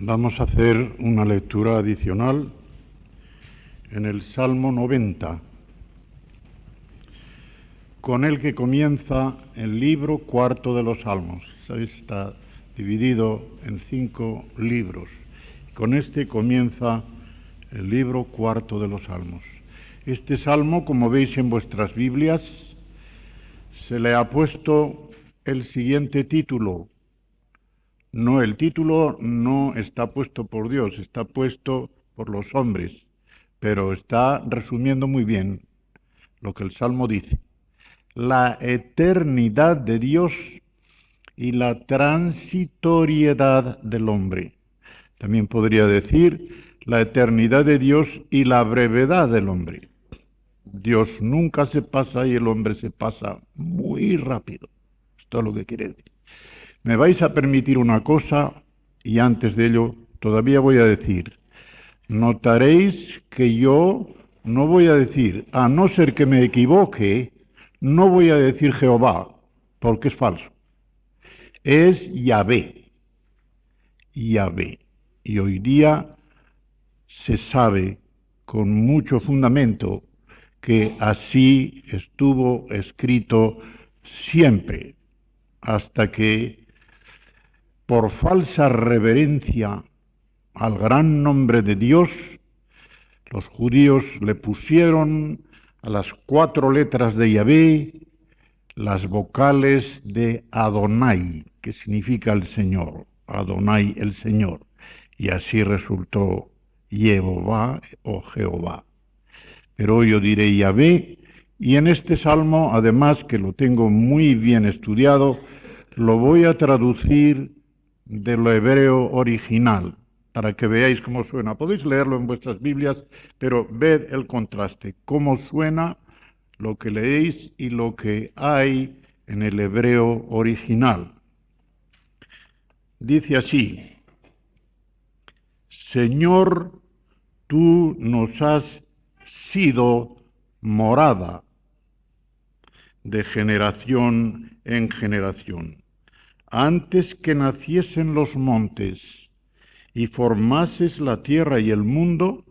Vamos a hacer una lectura adicional en el Salmo 90, con el que comienza el libro cuarto de los Salmos. ¿Sabéis? Está dividido en 5 libros. Con este comienza el libro cuarto de los Salmos. Este salmo, como veis en vuestras Biblias, se le ha puesto el siguiente título. No, el título no está puesto por Dios, está puesto por los hombres, pero está resumiendo muy bien lo que el Salmo dice. La eternidad de Dios y la transitoriedad del hombre. También podría decir la eternidad de Dios y la brevedad del hombre. Dios nunca se pasa y el hombre se pasa muy rápido. Esto es lo que quiere decir. Me vais a permitir una cosa y antes de ello todavía voy a decir, notaréis que yo no voy a decir, a no ser que me equivoque, no voy a decir Jehová, porque es falso. Es Yahvé, Yahvé. Y hoy día se sabe con mucho fundamento que así estuvo escrito siempre, hasta que por falsa reverencia al gran nombre de Dios, los judíos le pusieron a las 4 letras de Yahvé las vocales de Adonai, que significa el Señor, Adonai el Señor, y así resultó Jehová o Jehová. Pero hoy yo diré Yahvé, y en este salmo, además que lo tengo muy bien estudiado, lo voy a traducir de lo hebreo original, para que veáis cómo suena. Podéis leerlo en vuestras Biblias, pero ved el contraste, cómo suena lo que leéis y lo que hay en el hebreo original. Dice así: Señor, tú nos has sido morada de generación en generación. Antes que naciesen los montes y formases la tierra y el mundo,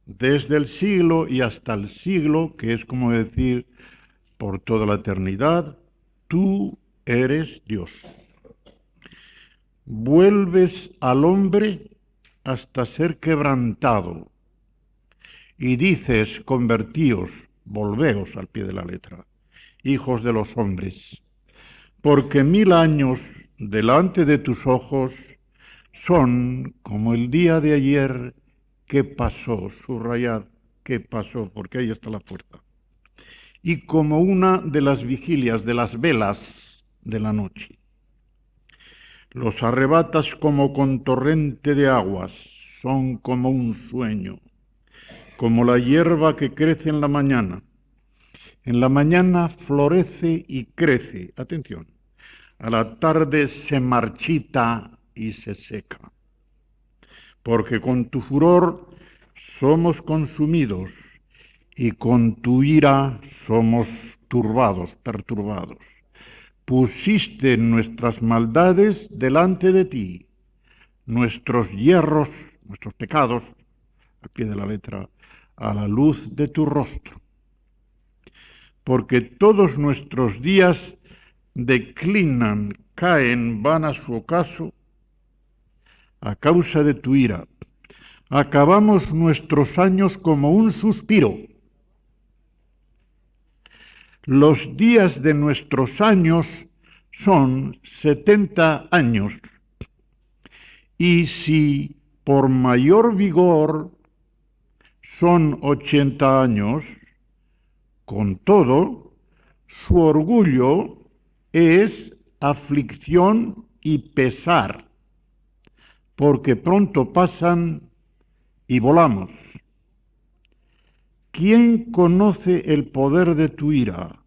desde el siglo y hasta el siglo, que es como decir por toda la eternidad, tú eres Dios. Vuelves al hombre hasta ser quebrantado y dices, convertíos, volveos al pie de la letra, hijos de los hombres, porque 1000 años delante de tus ojos son como el día de ayer que pasó, subrayad que pasó, porque ahí está la puerta, y como una de las vigilias de las velas de la noche. Los arrebatas como con torrente de aguas, son como un sueño, como la hierba que crece en la mañana. En la mañana florece y crece, atención, a la tarde se marchita y se seca. Porque con tu furor somos consumidos y con tu ira somos turbados, perturbados. Pusiste nuestras maldades delante de ti, nuestros hierros, nuestros pecados, al pie de la letra, a la luz de tu rostro. Porque todos nuestros días declinan, caen, van a su ocaso, a causa de tu ira. Acabamos nuestros años como un suspiro. Los días de nuestros años son 70 años. Y si por mayor vigor son 80 años, con todo, su orgullo es aflicción y pesar, porque pronto pasan y volamos. ¿Quién conoce el poder de tu ira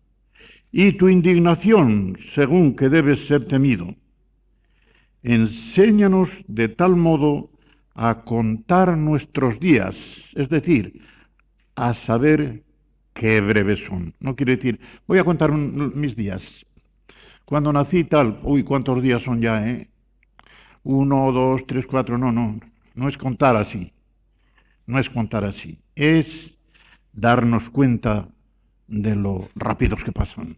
y tu indignación, según que debes ser temido? Enséñanos de tal modo a contar nuestros días, es decir, a saber qué breves son. No quiere decir, voy a contar mis días. Cuando nací tal, uy, ¿cuántos días son ya, 1, 2, 3, 4, no es contar así, no es contar así, es darnos cuenta de lo rápidos que pasan.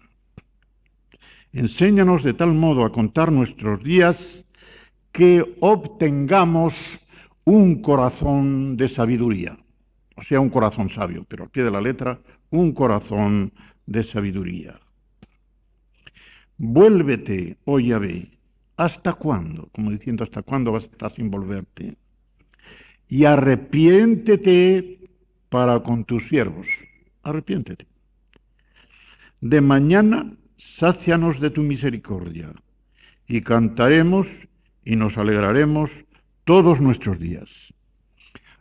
Enséñanos de tal modo a contar nuestros días que obtengamos un corazón de sabiduría, o sea, un corazón sabio, pero al pie de la letra, un corazón de sabiduría. Vuélvete, oh Yahvé, ¿hasta cuándo? Como diciendo, ¿hasta cuándo vas a estar sin volverte? Y arrepiéntete para con tus siervos. Arrepiéntete. De mañana, sácianos de tu misericordia, y cantaremos y nos alegraremos todos nuestros días.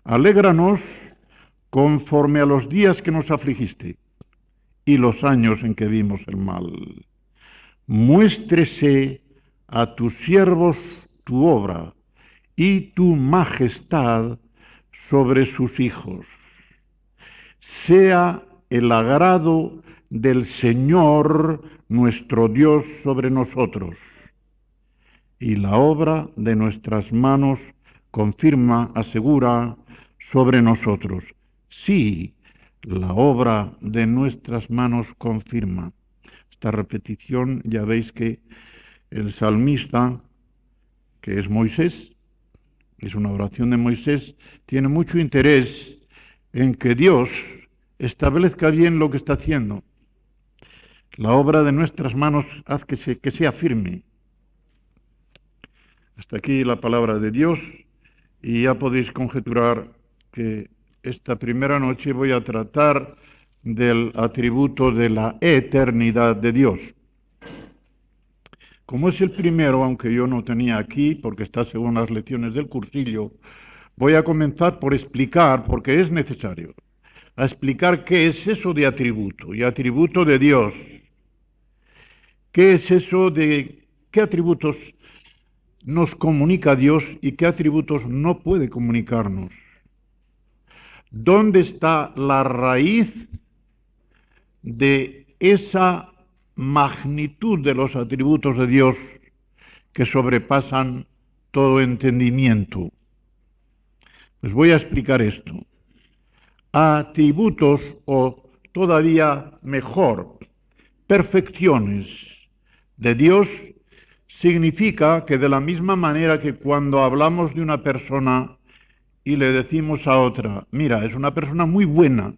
Alégranos conforme a los días que nos afligiste y los años en que vimos el mal. Muéstrese a tus siervos tu obra y tu majestad sobre sus hijos. Sea el agrado del Señor nuestro Dios sobre nosotros, y la obra de nuestras manos confirma, asegura sobre nosotros. Sí, la obra de nuestras manos confirma. Esta repetición, ya veis que el salmista, que es Moisés, es una oración de Moisés, tiene mucho interés en que Dios establezca bien lo que está haciendo. La obra de nuestras manos haz que sea firme. Hasta aquí la palabra de Dios, y ya podéis conjeturar que esta primera noche voy a tratar del atributo de la eternidad de Dios. Como es el primero, aunque yo no tenía aquí, porque está según las lecciones del cursillo, voy a comenzar por explicar, porque es necesario, a explicar qué es eso de atributo y atributo de Dios. ¿Qué es eso de qué atributos nos comunica Dios y qué atributos no puede comunicarnos? ¿Dónde está la raíz de esa magnitud de los atributos de Dios que sobrepasan todo entendimiento? Pues voy a explicar esto. Atributos, o todavía mejor, perfecciones de Dios, significa que de la misma manera que cuando hablamos de una persona y le decimos a otra, mira, es una persona muy buena,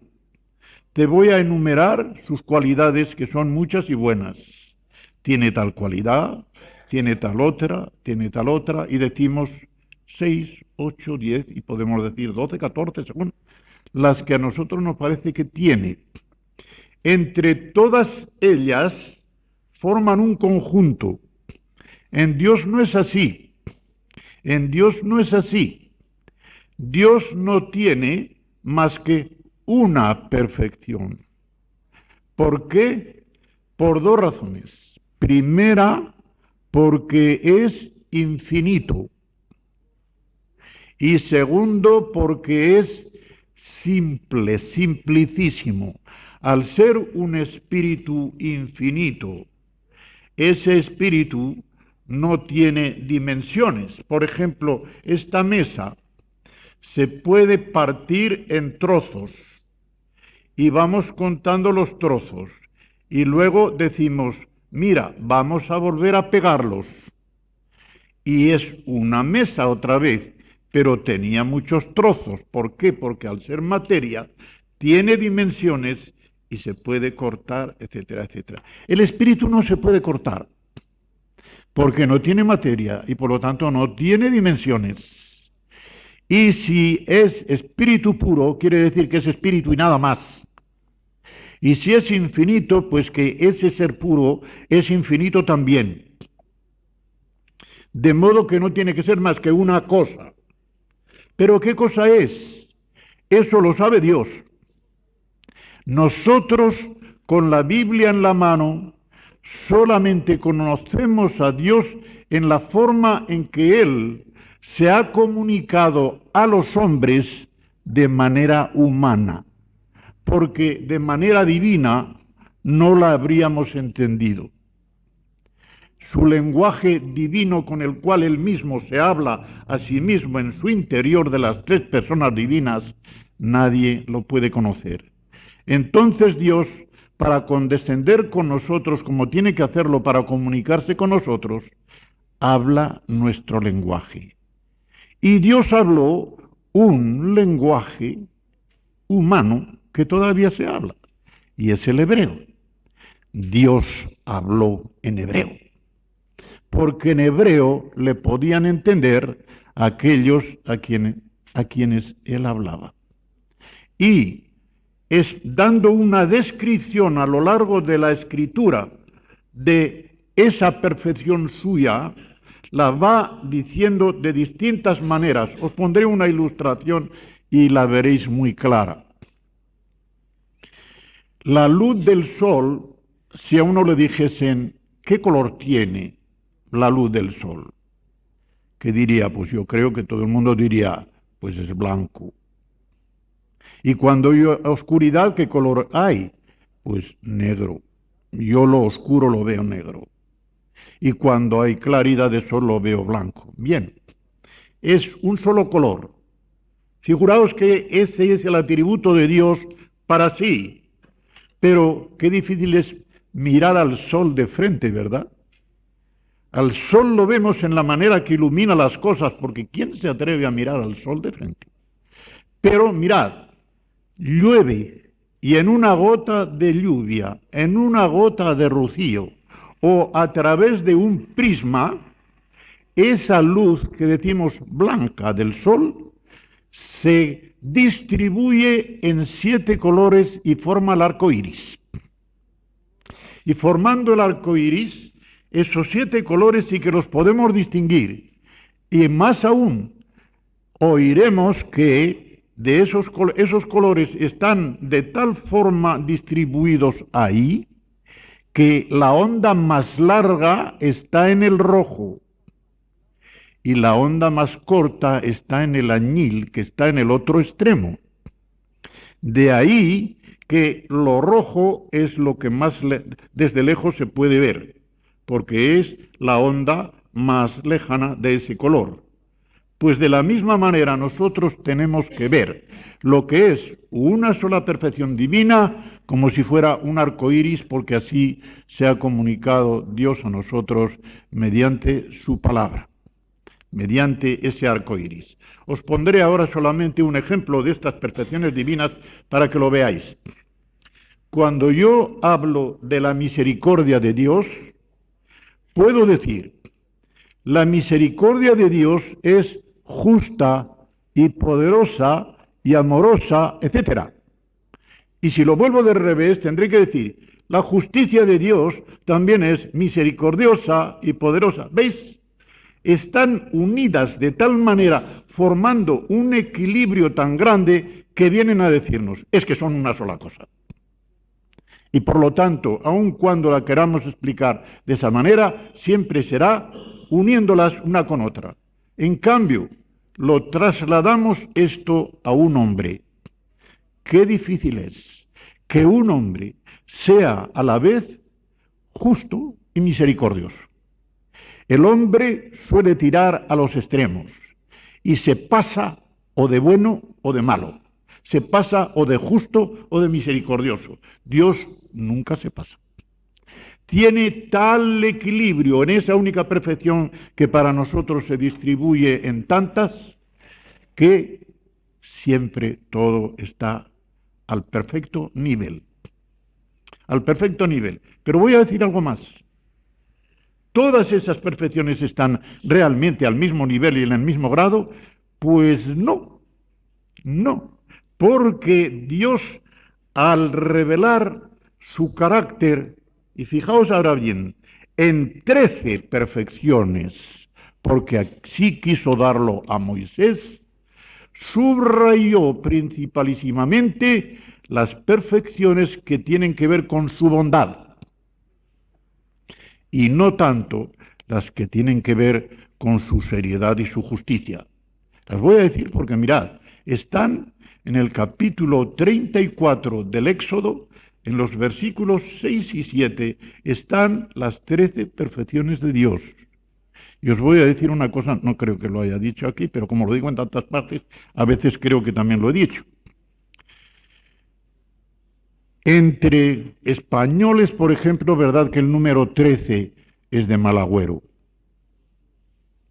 te voy a enumerar sus cualidades, que son muchas y buenas. Tiene tal cualidad, tiene tal otra, y decimos 6, 8, 10, y podemos decir 12, 14, según las que a nosotros nos parece que tiene. Entre todas ellas forman un conjunto. En Dios no es así. En Dios no es así. Dios no tiene más que una perfección. ¿Por qué? Por dos razones. Primera, porque es infinito. Y segundo, porque es simple, simplicísimo. Al ser un espíritu infinito, ese espíritu no tiene dimensiones. Por ejemplo, esta mesa se puede partir en trozos y vamos contando los trozos y luego decimos, mira, vamos a volver a pegarlos. Y es una mesa otra vez, pero tenía muchos trozos. ¿Por qué? Porque al ser materia tiene dimensiones y se puede cortar, etcétera, etcétera. El espíritu no se puede cortar, porque no tiene materia y por lo tanto no tiene dimensiones. Y si es espíritu puro, quiere decir que es espíritu y nada más. Y si es infinito, pues que ese ser puro es infinito también. De modo que no tiene que ser más que una cosa. ¿Pero qué cosa es? Eso lo sabe Dios. Nosotros, con la Biblia en la mano, solamente conocemos a Dios en la forma en que Él se ha comunicado a los hombres de manera humana, porque de manera divina no la habríamos entendido. su lenguaje divino con el cual él mismo se habla a sí mismo en su interior de las tres personas divinas, nadie lo puede conocer. Entonces Dios, para condescender con nosotros como tiene que hacerlo para comunicarse con nosotros, habla nuestro lenguaje. Y Dios habló un lenguaje humano que todavía se habla, y es el hebreo. Dios habló en hebreo, porque en hebreo le podían entender aquellos a quienes él hablaba. Y es dando una descripción a lo largo de la escritura de esa perfección suya, la va diciendo de distintas maneras. Os pondré una ilustración y la veréis muy clara. La luz del sol, si a uno le dijesen, ¿qué color tiene la luz del sol? ¿Qué diría? Pues yo creo que todo el mundo diría, pues es blanco. Y cuando hay oscuridad, ¿qué color hay? Pues negro. Yo lo oscuro lo veo negro. Y cuando hay claridad de sol lo veo blanco. Bien, es un solo color. Figuraos que ese es el atributo de Dios para sí. Pero qué difícil es mirar al sol de frente, ¿verdad? Al sol lo vemos en la manera que ilumina las cosas, porque ¿quién se atreve a mirar al sol de frente? Pero mirad, llueve y en una gota de lluvia, en una gota de rocío o a través de un prisma, esa luz que decimos blanca del sol se distribuye en 7 colores y forma el arco iris. Y formando el arco iris, esos 7 colores sí que los podemos distinguir. Y más aún, oiremos que de esos colores están de tal forma distribuidos ahí que la onda más larga está en el rojo y la onda más corta está en el añil, que está en el otro extremo. De ahí que lo rojo es lo que más desde lejos se puede ver, porque es la onda más lejana de ese color. Pues de la misma manera nosotros tenemos que ver lo que es una sola perfección divina como si fuera un arco iris, porque así se ha comunicado Dios a nosotros mediante su palabra, mediante ese arco iris. Os pondré ahora solamente un ejemplo de estas perfecciones divinas para que lo veáis. Cuando yo hablo de la misericordia de Dios, puedo decir, la misericordia de Dios es justa y poderosa y amorosa, etc. Y si lo vuelvo del revés, tendré que decir, la justicia de Dios también es misericordiosa y poderosa. ¿Veis? Están unidas de tal manera, formando un equilibrio tan grande que vienen a decirnos, es que son una sola cosa. Y por lo tanto, aun cuando la queramos explicar de esa manera, siempre será uniéndolas una con otra. En cambio, lo trasladamos esto a un hombre. Qué difícil es que un hombre sea a la vez justo y misericordioso. El hombre suele tirar a los extremos y se pasa o de bueno o de malo. Se pasa o de justo o de misericordioso. Dios nunca se pasa. Tiene tal equilibrio en esa única perfección que para nosotros se distribuye en tantas que siempre todo está al perfecto nivel. Al perfecto nivel. Pero voy a decir algo más. ¿Todas esas perfecciones están realmente al mismo nivel y en el mismo grado? Pues no, no, porque Dios al revelar su carácter, y fijaos ahora bien, en 13 perfecciones, porque así quiso darlo a Moisés, subrayó principalísimamente las perfecciones que tienen que ver con su bondad, y no tanto las que tienen que ver con su seriedad y su justicia. Las voy a decir porque mirad, están en el capítulo 34 del Éxodo, en los versículos 6 y 7 están las 13 perfecciones de Dios. Y os voy a decir una cosa, no creo que lo haya dicho aquí, pero como lo digo en tantas partes, a veces creo que también lo he dicho. Entre españoles, por ejemplo, ¿verdad que el número 13 es de mal agüero?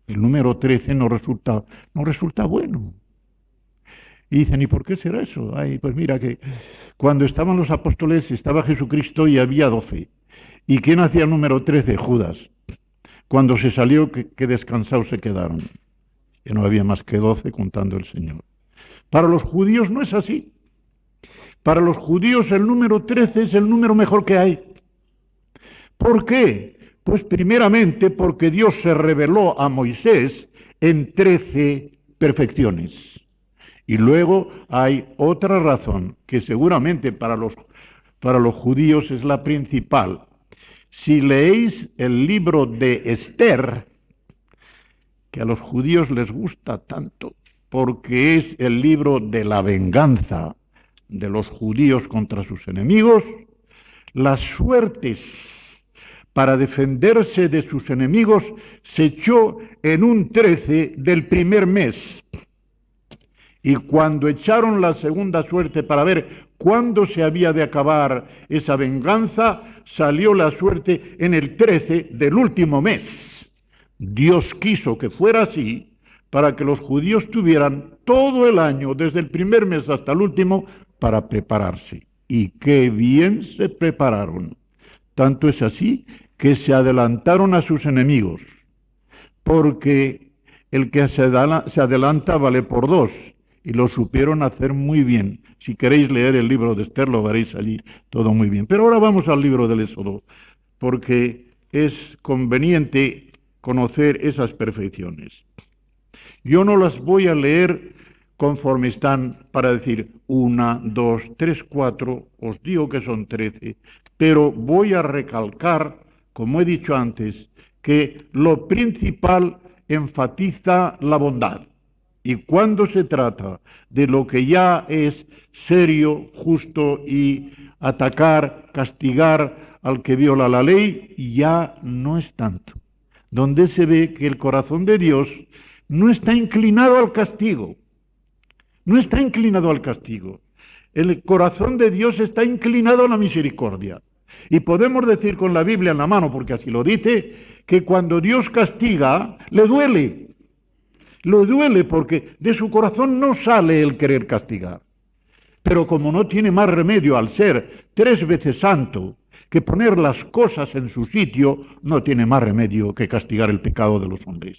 El número 13 no resulta bueno. Y dicen, ¿y por qué será eso? Ay, pues mira que cuando estaban los apóstoles estaba Jesucristo y había 12. ¿Y quién hacía el número 13? Judas. Cuando se salió, que descansados se quedaron. Ya no había más que 12 contando el Señor. Para los judíos no es así. Para los judíos el número 13 es el número mejor que hay. ¿Por qué? Pues primeramente porque Dios se reveló a Moisés en 13 perfecciones. Y luego hay otra razón que seguramente para los judíos es la principal. Si leéis el libro de Esther, que a los judíos les gusta tanto, porque es el libro de la venganza de los judíos contra sus enemigos, las suertes para defenderse de sus enemigos se echó en un 13 del primer mes. Y cuando echaron la segunda suerte para ver cuándo se había de acabar esa venganza, salió la suerte en el 13 del último mes. Dios quiso que fuera así para que los judíos tuvieran todo el año, desde el primer mes hasta el último, para prepararse. Y qué bien se prepararon. Tanto es así que se adelantaron a sus enemigos, porque el que se adelanta vale por dos, y lo supieron hacer muy bien. Si queréis leer el libro de Esther, lo veréis allí todo muy bien. Pero ahora vamos al libro del Éxodo, porque es conveniente conocer esas perfecciones. Yo no las voy a leer conforme están para decir 1, 2, 3, 4, os digo que son 13, pero voy a recalcar, como he dicho antes, que lo principal enfatiza la bondad. Y cuando se trata de lo que ya es serio, justo y atacar, castigar al que viola la ley, ya no es tanto. Donde se ve que el corazón de Dios no está inclinado al castigo. No está inclinado al castigo. El corazón de Dios está inclinado a la misericordia. Y podemos decir con la Biblia en la mano, porque así lo dice, que cuando Dios castiga, le duele. Lo duele porque de su corazón no sale el querer castigar. Pero como no tiene más remedio al ser 3 veces santo que poner las cosas en su sitio, no tiene más remedio que castigar el pecado de los hombres.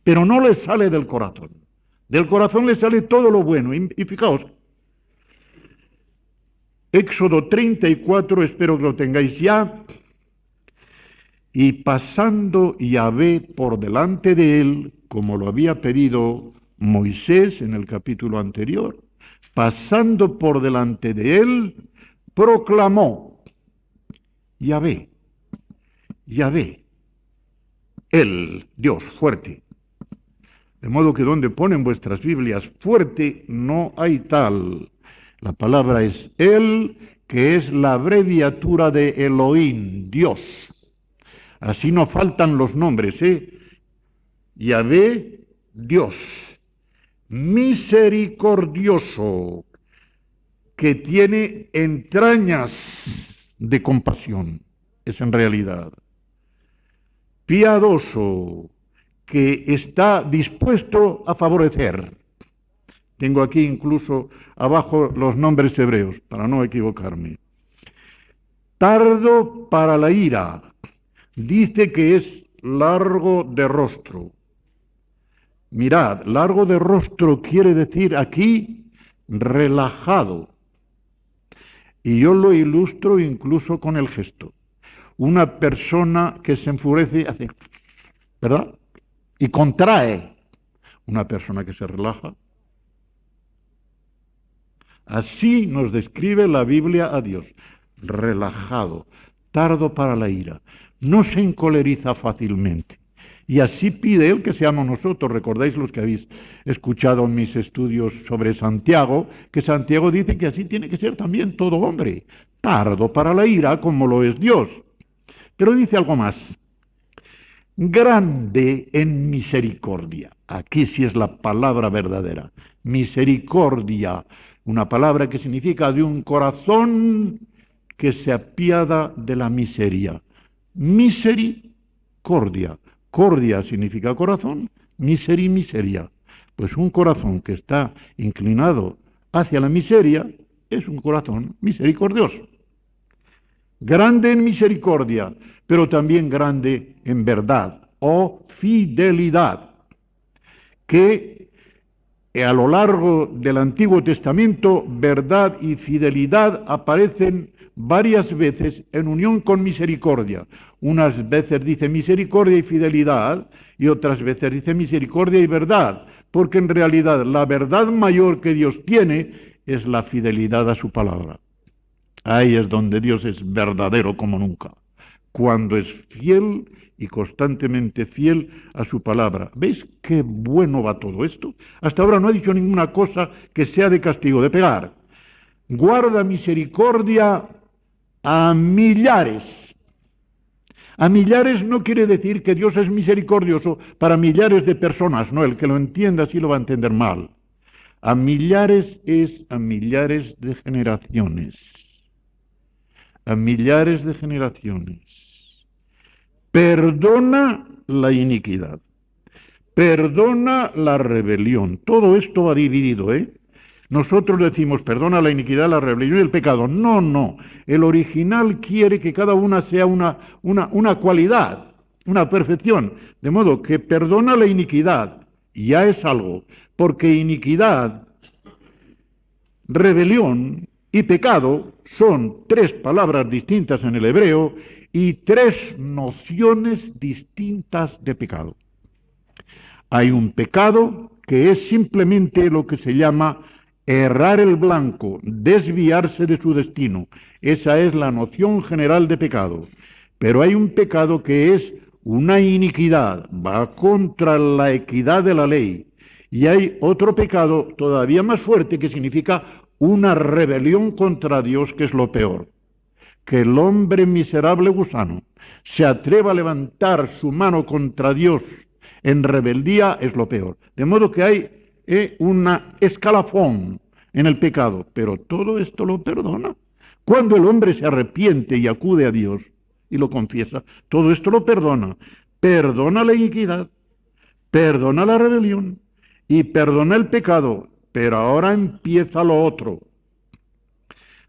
Pero no le sale del corazón. Del corazón le sale todo lo bueno. Y fijaos, Éxodo 34, espero que lo tengáis ya. Y pasando Yahvé por delante de él, como lo había pedido Moisés en el capítulo anterior, pasando por delante de él, proclamó, Yahvé, Yahvé, él, Dios, fuerte. De modo que donde ponen vuestras Biblias fuerte, no hay tal. La palabra es él, que es la abreviatura de Elohim, Dios. Así no faltan los nombres, Yahvé, Dios, misericordioso, que tiene entrañas de compasión, es en realidad. Piadoso, que está dispuesto a favorecer. Tengo aquí incluso abajo los nombres hebreos, para no equivocarme. Tardo para la ira. Dice que es largo de rostro. Mirad, largo de rostro quiere decir aquí relajado. Y yo lo ilustro incluso con el gesto. Una persona que se enfurece hace, ¿verdad? Y contrae. Una persona que se relaja. Así nos describe la Biblia a Dios. Relajado, tardo para la ira. No se encoleriza fácilmente. Y así pide Él que seamos nosotros. Recordáis los que habéis escuchado en mis estudios sobre Santiago, que Santiago dice que así tiene que ser también todo hombre. tardo para la ira como lo es Dios. Pero dice algo más. Grande en misericordia. Aquí sí es la palabra verdadera. Misericordia, una palabra que significa de un corazón que se apiada de la miseria. Misericordia. Cordia significa corazón, miseria. Pues un corazón que está inclinado hacia la miseria es un corazón misericordioso. Grande en misericordia, pero también grande en verdad o fidelidad, que a lo largo del Antiguo Testamento, verdad y fidelidad aparecen varias veces en unión con misericordia. Unas veces dice misericordia y fidelidad, y otras veces dice misericordia y verdad, porque en realidad la verdad mayor que Dios tiene es la fidelidad a su palabra. Ahí es donde Dios es verdadero como nunca, cuando es fiel y constantemente fiel a su palabra. ¿Veis qué bueno va todo esto? Hasta ahora no ha dicho ninguna cosa que sea de castigo, de pegar. Guarda misericordia a millares. A millares no quiere decir que Dios es misericordioso para millares de personas, no, el que lo entienda así lo va a entender mal. A millares es a millares de generaciones. A millares de generaciones. Perdona la iniquidad, perdona la rebelión. Todo esto va dividido, ¿eh? Nosotros decimos, perdona la iniquidad, la rebelión y el pecado. No, no. El original quiere que cada una sea una cualidad, una perfección. De modo que perdona la iniquidad, ya es algo, porque iniquidad, rebelión y pecado son tres palabras distintas en el hebreo y tres nociones distintas de pecado. Hay un pecado que es simplemente lo que se llama errar el blanco, desviarse de su destino. Esa es la noción general de pecado. Pero hay un pecado que es una iniquidad, va contra la equidad de la ley. Y hay otro pecado todavía más fuerte que significa una rebelión contra Dios, que es lo peor. Que el hombre miserable gusano se atreva a levantar su mano contra Dios en rebeldía es lo peor. De modo que hay una escalafón en el pecado, pero todo esto lo perdona. Cuando el hombre se arrepiente y acude a Dios y lo confiesa, todo esto lo perdona. Perdona la iniquidad, perdona la rebelión y perdona el pecado, pero ahora empieza lo otro.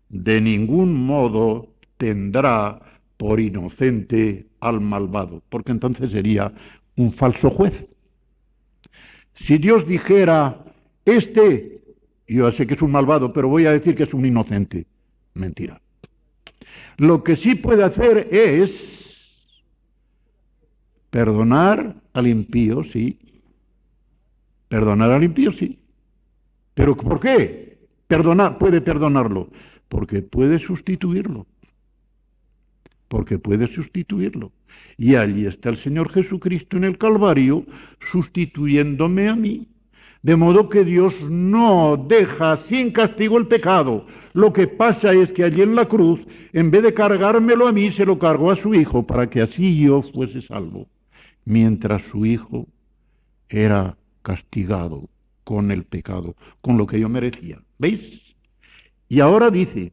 De ningún modo tendrá por inocente al malvado, porque entonces sería un falso juez. Si Dios dijera, yo sé que es un malvado, pero voy a decir que es un inocente, mentira. Lo que sí puede hacer es perdonar al impío, sí. Perdonar al impío, sí. ¿Pero por qué? Puede perdonarlo. Porque puede sustituirlo. Porque puede sustituirlo. Y allí está el Señor Jesucristo en el Calvario, sustituyéndome a mí. De modo que Dios no deja sin castigo el pecado. Lo que pasa es que allí en la cruz, en vez de cargármelo a mí, se lo cargó a su Hijo, para que así yo fuese salvo. Mientras su Hijo era castigado con el pecado, con lo que yo merecía. ¿Veis? Y ahora dice,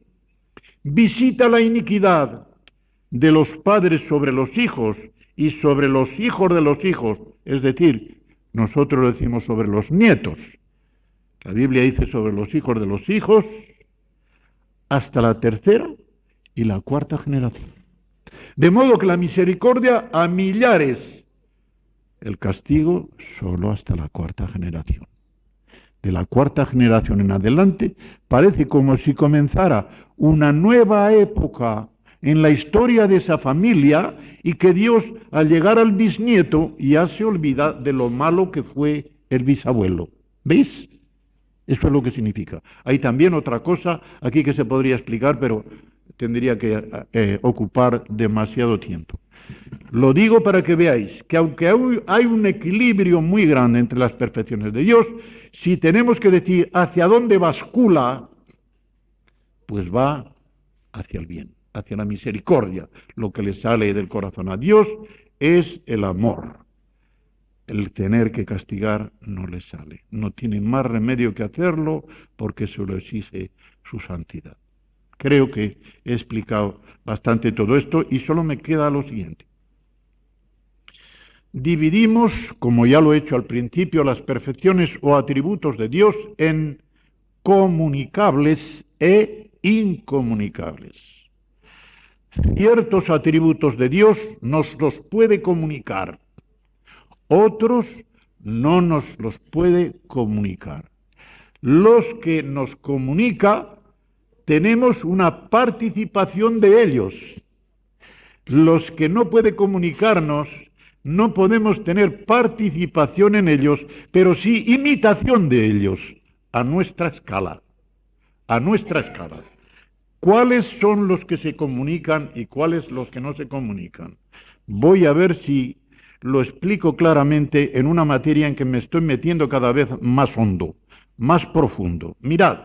visita la iniquidad de los padres sobre los hijos y sobre los hijos de los hijos, es decir, nosotros decimos sobre los nietos. La Biblia dice sobre los hijos de los hijos hasta la tercera y la cuarta generación. De modo que la misericordia a millares, el castigo solo hasta la cuarta generación. De la cuarta generación en adelante, parece como si comenzara una nueva época en la historia de esa familia y que Dios, al llegar al bisnieto, ya se olvida de lo malo que fue el bisabuelo. ¿Veis? Eso es lo que significa. Hay también otra cosa aquí que se podría explicar, pero tendría que ocupar demasiado tiempo. Lo digo para que veáis que aunque hay un equilibrio muy grande entre las perfecciones de Dios, si tenemos que decir hacia dónde bascula, pues va hacia el bien, hacia la misericordia. Lo que le sale del corazón a Dios es el amor. El tener que castigar no le sale. No tiene más remedio que hacerlo porque se lo exige su santidad. Creo que he explicado bastante todo esto y solo me queda lo siguiente. Dividimos, como ya lo he hecho al principio, las perfecciones o atributos de Dios en comunicables e incomunicables. Ciertos atributos de Dios nos los puede comunicar, otros no nos los puede comunicar. Los que nos comunica, tenemos una participación de ellos. Los que no puede comunicarnos, no podemos tener participación en ellos, pero sí imitación de ellos, a nuestra escala. A nuestra escala. ¿Cuáles son los que se comunican y cuáles los que no se comunican? Voy a ver si lo explico claramente en una materia en que me estoy metiendo cada vez más hondo, más profundo. Mirad,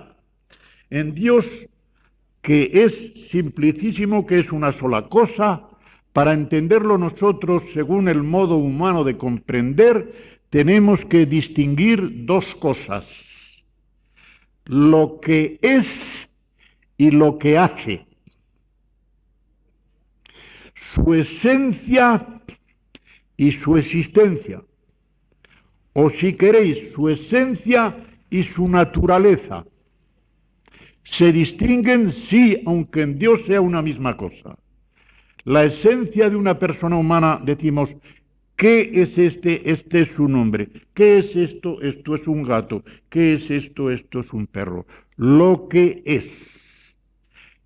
en Dios, que es simplicísimo, que es una sola cosa, para entenderlo nosotros según el modo humano de comprender, tenemos que distinguir dos cosas: lo que es y lo que hace, su esencia y su existencia, o si queréis, su esencia y su naturaleza. Se distinguen, sí, aunque en Dios sea una misma cosa. La esencia de una persona humana, decimos, ¿qué es este? Este es su nombre. ¿Qué es esto? Esto es un gato. ¿Qué es esto? Esto es un perro. Lo que es.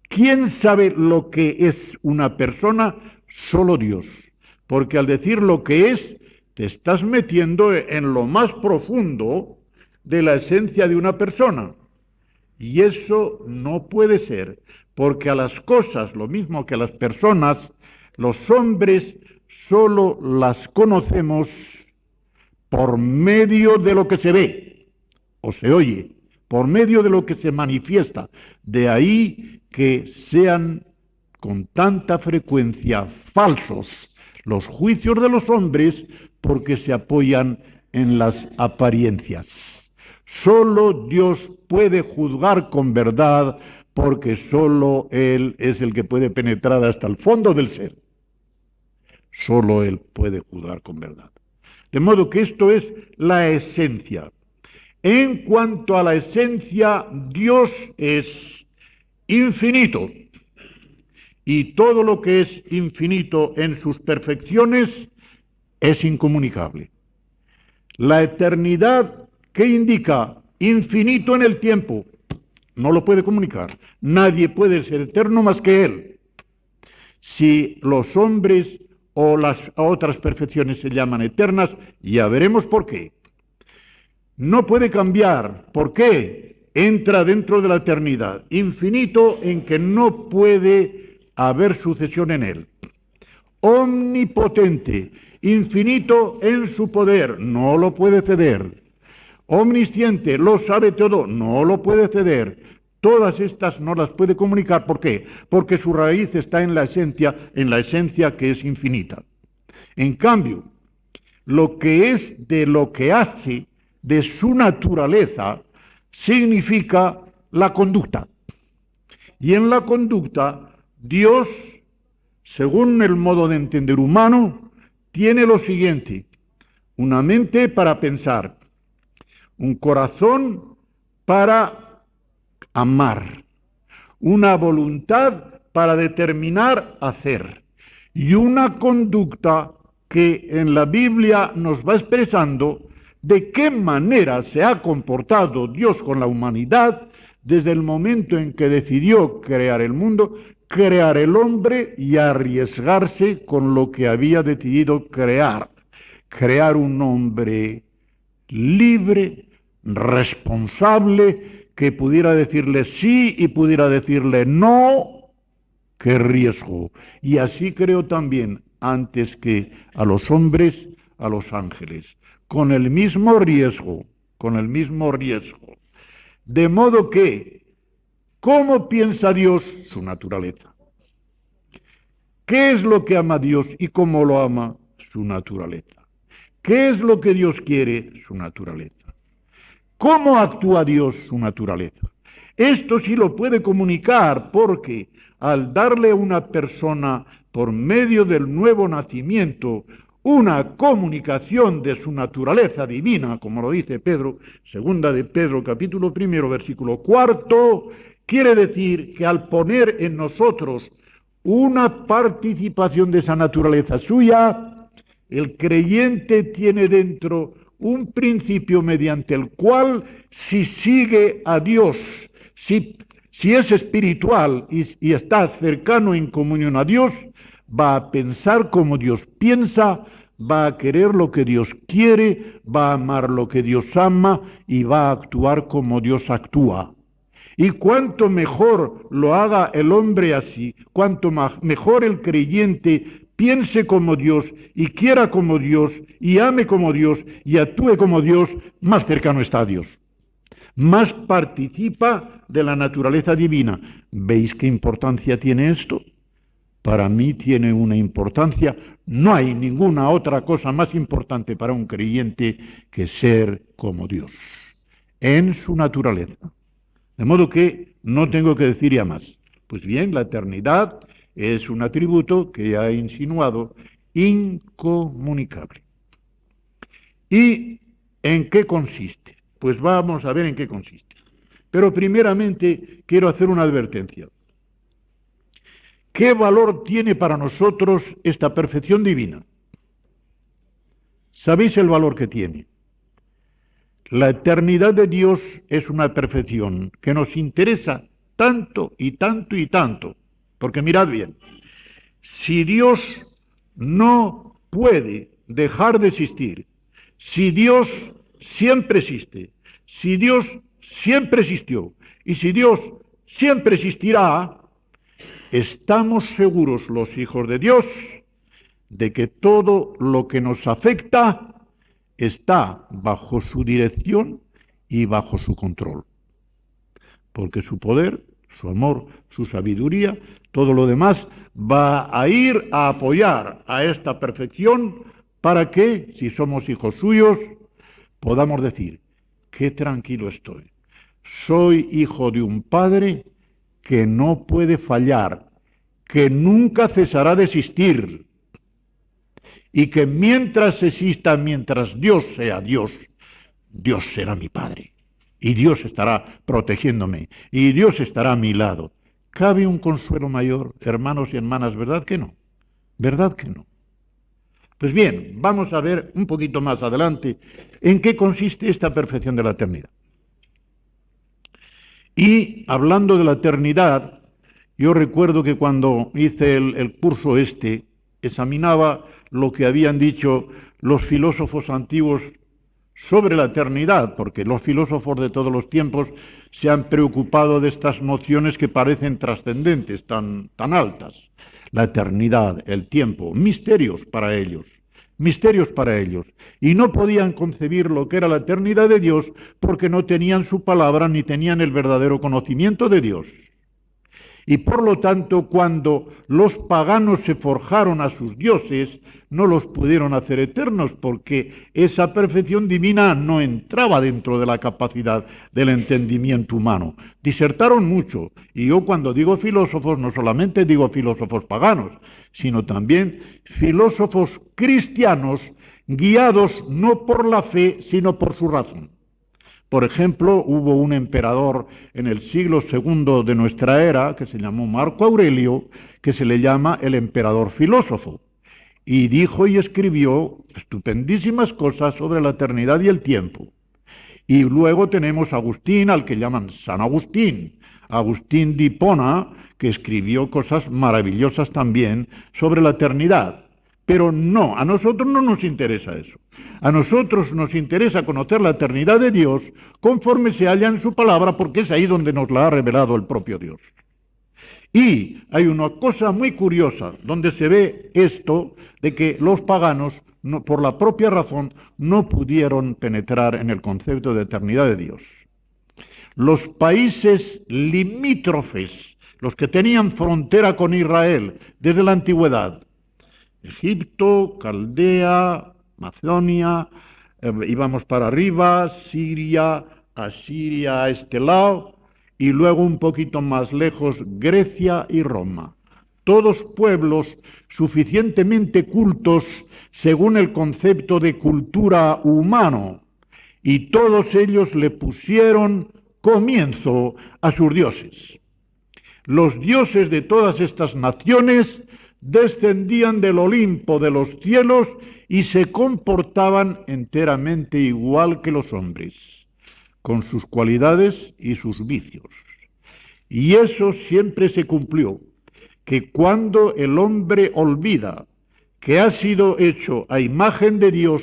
¿Quién sabe lo que es una persona? Solo Dios. Porque al decir lo que es, te estás metiendo en lo más profundo de la esencia de una persona. Y eso no puede ser, porque a las cosas, lo mismo que a las personas, los hombres solo las conocemos por medio de lo que se ve o se oye, por medio de lo que se manifiesta. De ahí que sean con tanta frecuencia falsos los juicios de los hombres, porque se apoyan en las apariencias. Solo Dios puede juzgar con verdad, porque solo Él es el que puede penetrar hasta el fondo del ser. Solo Él puede juzgar con verdad. De modo que esto es la esencia. En cuanto a la esencia, Dios es infinito. Y todo lo que es infinito en sus perfecciones es incomunicable. La eternidad, ¿qué indica? Infinito en el tiempo. No lo puede comunicar. Nadie puede ser eterno más que Él. Si los hombres o las otras perfecciones se llaman eternas, ya veremos por qué. No puede cambiar. ¿Por qué? Entra dentro de la eternidad. Infinito en que no puede haber sucesión en Él. Omnipotente, infinito en su poder, no lo puede ceder. Omnisciente, lo sabe todo, no lo puede ceder. Todas estas no las puede comunicar. ¿Por qué? Porque su raíz está en la esencia que es infinita. En cambio, lo que es de lo que hace, de su naturaleza, significa la conducta. Y en la conducta, Dios, según el modo de entender humano, tiene lo siguiente: una mente para pensar, un corazón para amar, una voluntad para determinar hacer, y una conducta que en la Biblia nos va expresando de qué manera se ha comportado Dios con la humanidad desde el momento en que decidió crear el mundo, crear el hombre y arriesgarse con lo que había decidido crear. Crear un hombre libre, responsable, que pudiera decirle sí y pudiera decirle no. ¡Qué riesgo! Y así creo también, antes que a los hombres, a los ángeles, con el mismo riesgo, con el mismo riesgo. De modo que ¿Cómo piensa Dios? Su naturaleza. ¿Qué es lo que ama Dios y cómo lo ama? Su naturaleza. ¿Qué es lo que Dios quiere? Su naturaleza. ¿Cómo actúa Dios? Su naturaleza. Esto sí lo puede comunicar porque al darle a una persona por medio del nuevo nacimiento una comunicación de su naturaleza divina, como lo dice Pedro, segunda de Pedro, capítulo 1, versículo 4, quiere decir que al poner en nosotros una participación de esa naturaleza suya, el creyente tiene dentro un principio mediante el cual, si sigue a Dios, si es espiritual y está cercano en comunión a Dios, va a pensar como Dios piensa, va a querer lo que Dios quiere, va a amar lo que Dios ama y va a actuar como Dios actúa. Y cuanto mejor lo haga el hombre así, cuanto mejor el creyente piense como Dios y quiera como Dios y ame como Dios y actúe como Dios, más cercano está a Dios. Más participa de la naturaleza divina. ¿Veis qué importancia tiene esto? Para mí tiene una importancia. No hay ninguna otra cosa más importante para un creyente que ser como Dios, en su naturaleza. De modo que no tengo que decir ya más. Pues bien, la eternidad es un atributo que ya he insinuado, incomunicable. ¿Y en qué consiste? Pues vamos a ver en qué consiste. Pero primeramente quiero hacer una advertencia. ¿Qué valor tiene para nosotros esta perfección divina? ¿Sabéis el valor que tiene? La eternidad de Dios es una perfección que nos interesa tanto y tanto y tanto. Porque mirad bien, si Dios no puede dejar de existir, si Dios siempre existe, si Dios siempre existió y si Dios siempre existirá, estamos seguros los hijos de Dios de que todo lo que nos afecta está bajo su dirección y bajo su control. Porque su poder, su amor, su sabiduría, todo lo demás va a ir a apoyar a esta perfección para que, si somos hijos suyos, podamos decir, qué tranquilo estoy. Soy hijo de un Padre que no puede fallar, que nunca cesará de existir, y que mientras exista, mientras Dios sea Dios, Dios será mi Padre. Y Dios estará protegiéndome. Y Dios estará a mi lado. ¿Cabe un consuelo mayor, hermanos y hermanas? ¿Verdad que no? ¿Verdad que no? Pues bien, vamos a ver un poquito más adelante en qué consiste esta perfección de la eternidad. Y hablando de la eternidad, yo recuerdo que cuando hice el curso examinaba lo que habían dicho los filósofos antiguos sobre la eternidad, porque los filósofos de todos los tiempos se han preocupado de estas nociones que parecen trascendentes, tan altas. La eternidad, el tiempo, misterios para ellos, y no podían concebir lo que era la eternidad de Dios porque no tenían su palabra ni tenían el verdadero conocimiento de Dios. Y por lo tanto, cuando los paganos se forjaron a sus dioses, no los pudieron hacer eternos, porque esa perfección divina no entraba dentro de la capacidad del entendimiento humano. Disertaron mucho, y yo cuando digo filósofos, no solamente digo filósofos paganos, sino también filósofos cristianos, guiados no por la fe, sino por su razón. Por ejemplo, hubo un emperador en el siglo II de nuestra era, que se llamó Marco Aurelio, que se le llama el emperador filósofo, y dijo y escribió estupendísimas cosas sobre la eternidad y el tiempo. Y luego tenemos a Agustín, al que llaman San Agustín, Agustín de Hipona, que escribió cosas maravillosas también sobre la eternidad. Pero no, a nosotros no nos interesa eso. A nosotros nos interesa conocer la eternidad de Dios conforme se halla en su palabra, porque es ahí donde nos la ha revelado el propio Dios. Y hay una cosa muy curiosa donde se ve esto de que los paganos, por la propia razón, no pudieron penetrar en el concepto de eternidad de Dios. los países limítrofes, los que tenían frontera con Israel desde la antigüedad, Egipto, Caldea, Macedonia, íbamos para arriba, Siria, Asiria a este lado, y luego un poquito más lejos Grecia y Roma. Todos pueblos suficientemente cultos según el concepto de cultura humano, y todos ellos le pusieron comienzo a sus dioses. Los dioses de todas estas naciones descendían del Olimpo de los cielos y se comportaban enteramente igual que los hombres, con sus cualidades y sus vicios. Y eso siempre se cumplió, que cuando el hombre olvida que ha sido hecho a imagen de Dios,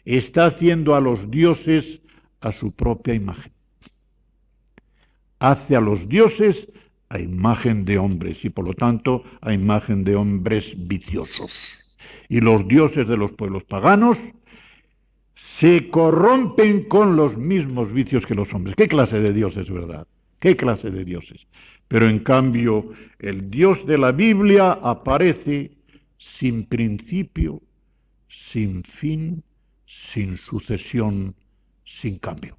está haciendo a los dioses a su propia imagen. Hace a los dioses a imagen de hombres y por lo tanto a imagen de hombres viciosos. Y los dioses de los pueblos paganos se corrompen con los mismos vicios que los hombres. ¿Qué clase de dioses, verdad? ¿Qué clase de dioses? Pero en cambio, el Dios de la Biblia aparece sin principio, sin fin, sin sucesión, sin cambio.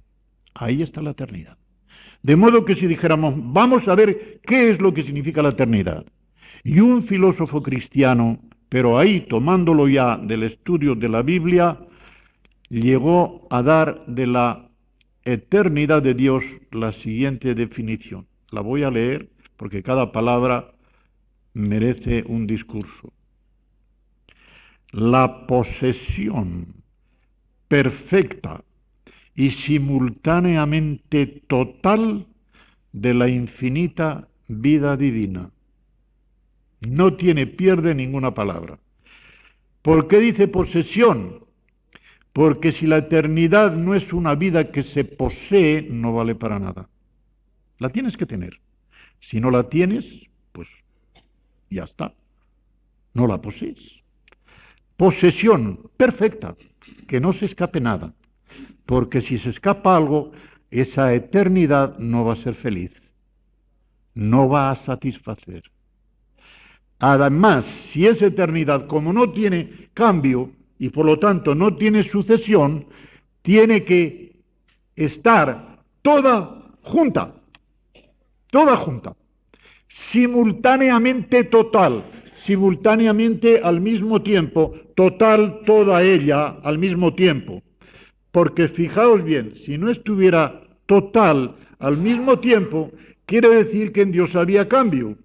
Ahí está la eternidad. De modo que si dijéramos, vamos a ver qué es lo que significa la eternidad. Y un filósofo cristiano, pero ahí tomándolo ya del estudio de la Biblia, llegó a dar de la eternidad de Dios la siguiente definición. La voy a leer porque cada palabra merece un discurso. La posesión perfecta y simultáneamente total de la infinita vida divina. No pierde ninguna palabra. ¿Por qué dice posesión? Porque si la eternidad no es una vida que se posee, no vale para nada. La tienes que tener. Si no la tienes, pues ya está. No la posees. Posesión perfecta, que no se escape nada. Porque si se escapa algo, esa eternidad no va a ser feliz. No va a satisfacer. Además, si esa eternidad, como no tiene cambio y por lo tanto no tiene sucesión, tiene que estar toda junta, simultáneamente total, simultáneamente al mismo tiempo, total toda ella al mismo tiempo. Porque fijaos bien, si no estuviera total al mismo tiempo, quiere decir que en Dios había cambio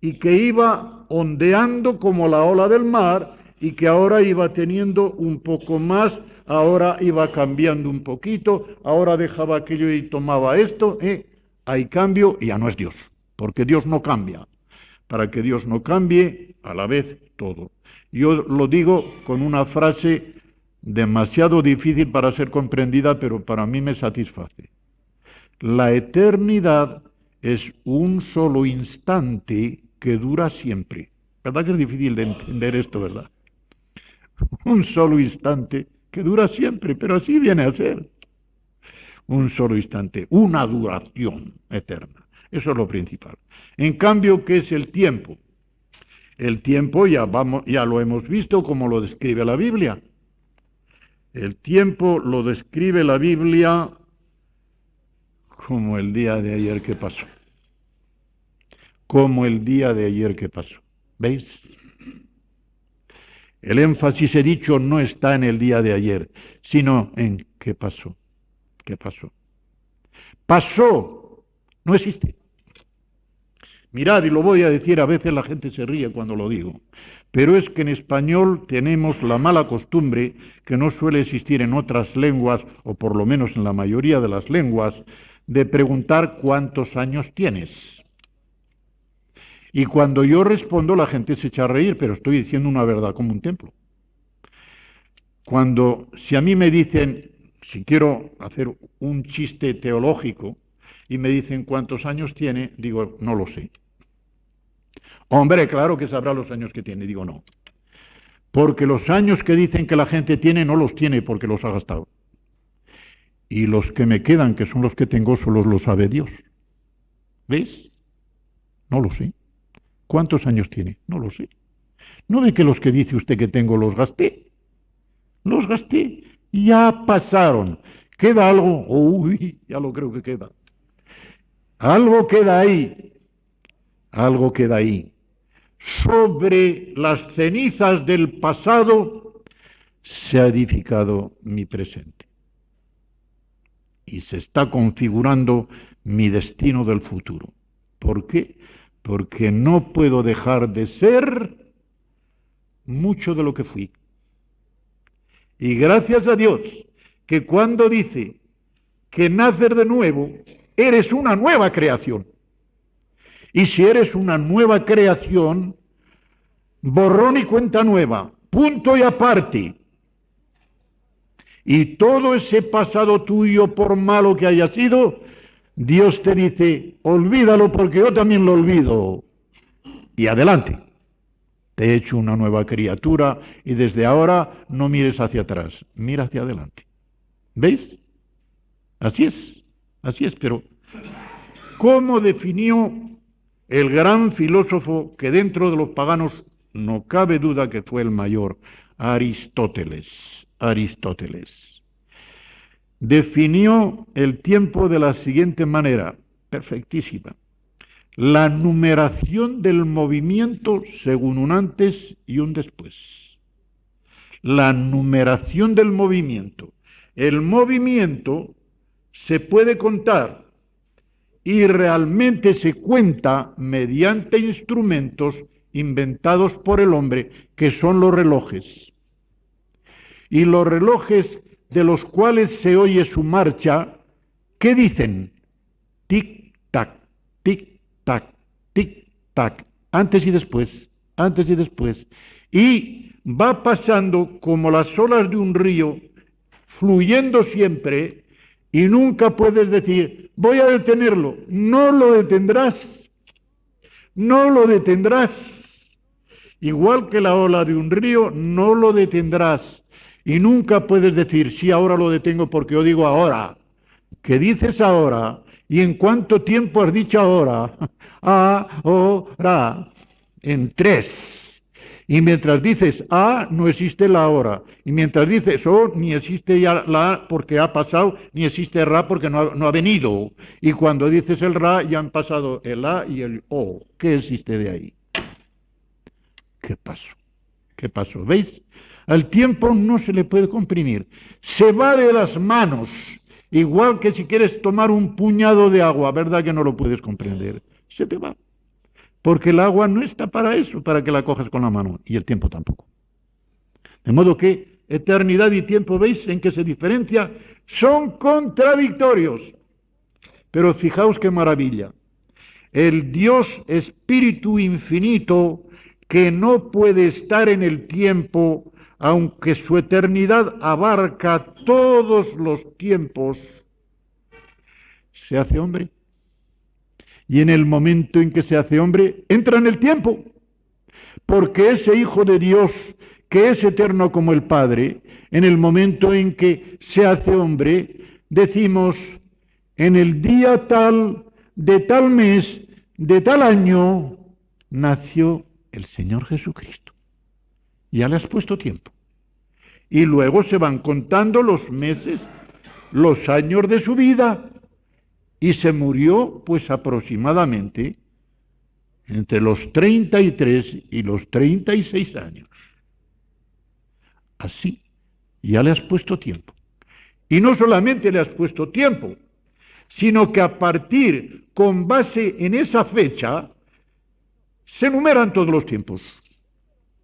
y que iba ondeando como la ola del mar y que ahora iba teniendo un poco más, ahora iba cambiando un poquito, ahora dejaba aquello y tomaba esto, hay cambio y ya no es Dios, porque Dios no cambia. Para que Dios no cambie, a la vez todo. Yo lo digo con una frase demasiado difícil para ser comprendida, pero para mí me satisface. La eternidad es un solo instante que dura siempre. ¿Verdad que es difícil de entender esto, verdad? Un solo instante que dura siempre, pero así viene a ser. Un solo instante, una duración eterna. Eso es lo principal. En cambio, ¿qué es el tiempo? El tiempo ya lo hemos visto como lo describe la Biblia. El tiempo lo describe la Biblia como el día de ayer que pasó. Como el día de ayer que pasó. ¿Veis? El énfasis, he dicho, no está en el día de ayer, sino en qué pasó. ¿Qué pasó? Pasó, no existe. Mirad, y lo voy a decir, a veces la gente se ríe cuando lo digo, pero es que en español tenemos la mala costumbre, que no suele existir en otras lenguas, o por lo menos en la mayoría de las lenguas, de preguntar cuántos años tienes. Y cuando yo respondo, la gente se echa a reír, pero estoy diciendo una verdad como un templo. Si a mí me dicen, si quiero hacer un chiste teológico, y me dicen cuántos años tiene, digo, no lo sé. Hombre, claro que sabrá los años que tiene, digo no. Porque los años que dicen que la gente tiene, no los tiene porque los ha gastado. Y los que me quedan, que son los que tengo, solo los sabe Dios. ¿Ves? No lo sé. ¿Cuántos años tiene? No lo sé. ¿No ve que los que dice usted que tengo los gasté? Los gasté. Ya pasaron. ¿Queda algo? Uy, ya lo creo que queda. Algo queda ahí. Algo queda ahí. Sobre las cenizas del pasado se ha edificado mi presente. Y se está configurando mi destino del futuro. ¿Por qué? Porque no puedo dejar de ser mucho de lo que fui. Y gracias a Dios, que cuando dice que nacer de nuevo, eres una nueva creación. Y si eres una nueva creación, borrón y cuenta nueva, punto y aparte. Y todo ese pasado tuyo, por malo que haya sido, Dios te dice, olvídalo porque yo también lo olvido. Y adelante. Te he hecho una nueva criatura y desde ahora no mires hacia atrás, mira hacia adelante. ¿Veis? Así es, pero ¿cómo definió el gran filósofo que dentro de los paganos no cabe duda que fue el mayor, Aristóteles? Aristóteles definió el tiempo de la siguiente manera, perfectísima. La numeración del movimiento según un antes y un después. La numeración del movimiento. El movimiento se puede contar y realmente se cuenta mediante instrumentos inventados por el hombre, que son los relojes. Y los relojes de los cuales se oye su marcha, ¿qué dicen? Tic-tac, tic-tac, tic-tac, antes y después, antes y después. Y va pasando como las olas de un río, fluyendo siempre, y nunca puedes decir, voy a detenerlo. No lo detendrás. No lo detendrás. Igual que la ola de un río, no lo detendrás. Y nunca puedes decir, sí, ahora lo detengo porque yo digo ahora. ¿Qué dices ahora? ¿Y en cuánto tiempo has dicho ahora? Ahora. En 3. Y mientras dices A, no existe la hora. Y mientras dices O, ni existe ya la A porque ha pasado, ni existe Ra porque no ha venido. Y cuando dices el Ra, ya han pasado el A y el O. ¿Qué existe de ahí? ¿Qué pasó? ¿Qué pasó? ¿Veis? Al tiempo no se le puede comprimir. Se va de las manos. Igual que si quieres tomar un puñado de agua, ¿verdad que no lo puedes comprender? Se te va. Porque el agua no está para eso, para que la cojas con la mano, y el tiempo tampoco. De modo que eternidad y tiempo, ¿veis en qué se diferencia? Son contradictorios. Pero fijaos qué maravilla. El Dios Espíritu Infinito, que no puede estar en el tiempo, aunque su eternidad abarca todos los tiempos, se hace hombre. Y en el momento en que se hace hombre, entra en el tiempo. Porque ese Hijo de Dios, que es eterno como el Padre, en el momento en que se hace hombre, decimos, en el día tal, de tal mes, de tal año, nació el Señor Jesucristo. Ya le has puesto tiempo. Y luego se van contando los meses, los años de su vida, y se murió pues aproximadamente entre los 33 y los 36 años. Así, ya le has puesto tiempo. Y no solamente le has puesto tiempo, sino que a partir, con base en esa fecha, se numeran todos los tiempos.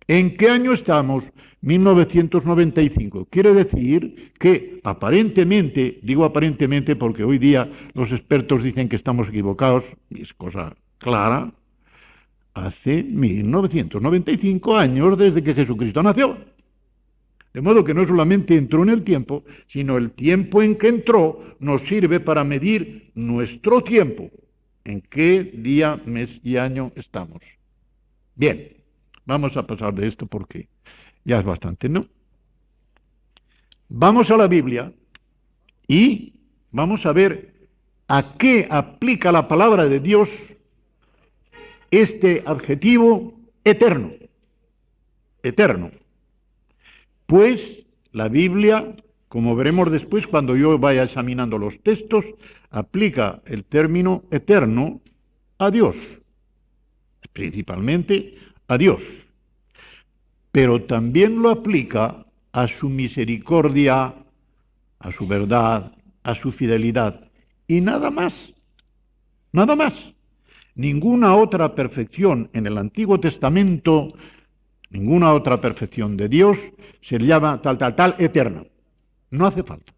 ¿En qué año estamos? 1995. Quiere decir que aparentemente, digo aparentemente porque hoy día los expertos dicen que estamos equivocados, y es cosa clara, hace 1995 años desde que Jesucristo nació. De modo que no solamente entró en el tiempo, sino el tiempo en que entró nos sirve para medir nuestro tiempo. ¿En qué día, mes y año estamos? Bien, vamos a pasar de esto porque ya es bastante, ¿no? Vamos a la Biblia Y vamos a ver a qué aplica la palabra de Dios este adjetivo eterno. Eterno. Pues la Biblia, como veremos después cuando yo vaya examinando los textos, aplica el término eterno a Dios, principalmente a Dios, pero también lo aplica a su misericordia, a su verdad, a su fidelidad, y nada más, nada más. Ninguna otra perfección en el Antiguo Testamento, ninguna otra perfección de Dios se le llama tal eterna. No hace falta.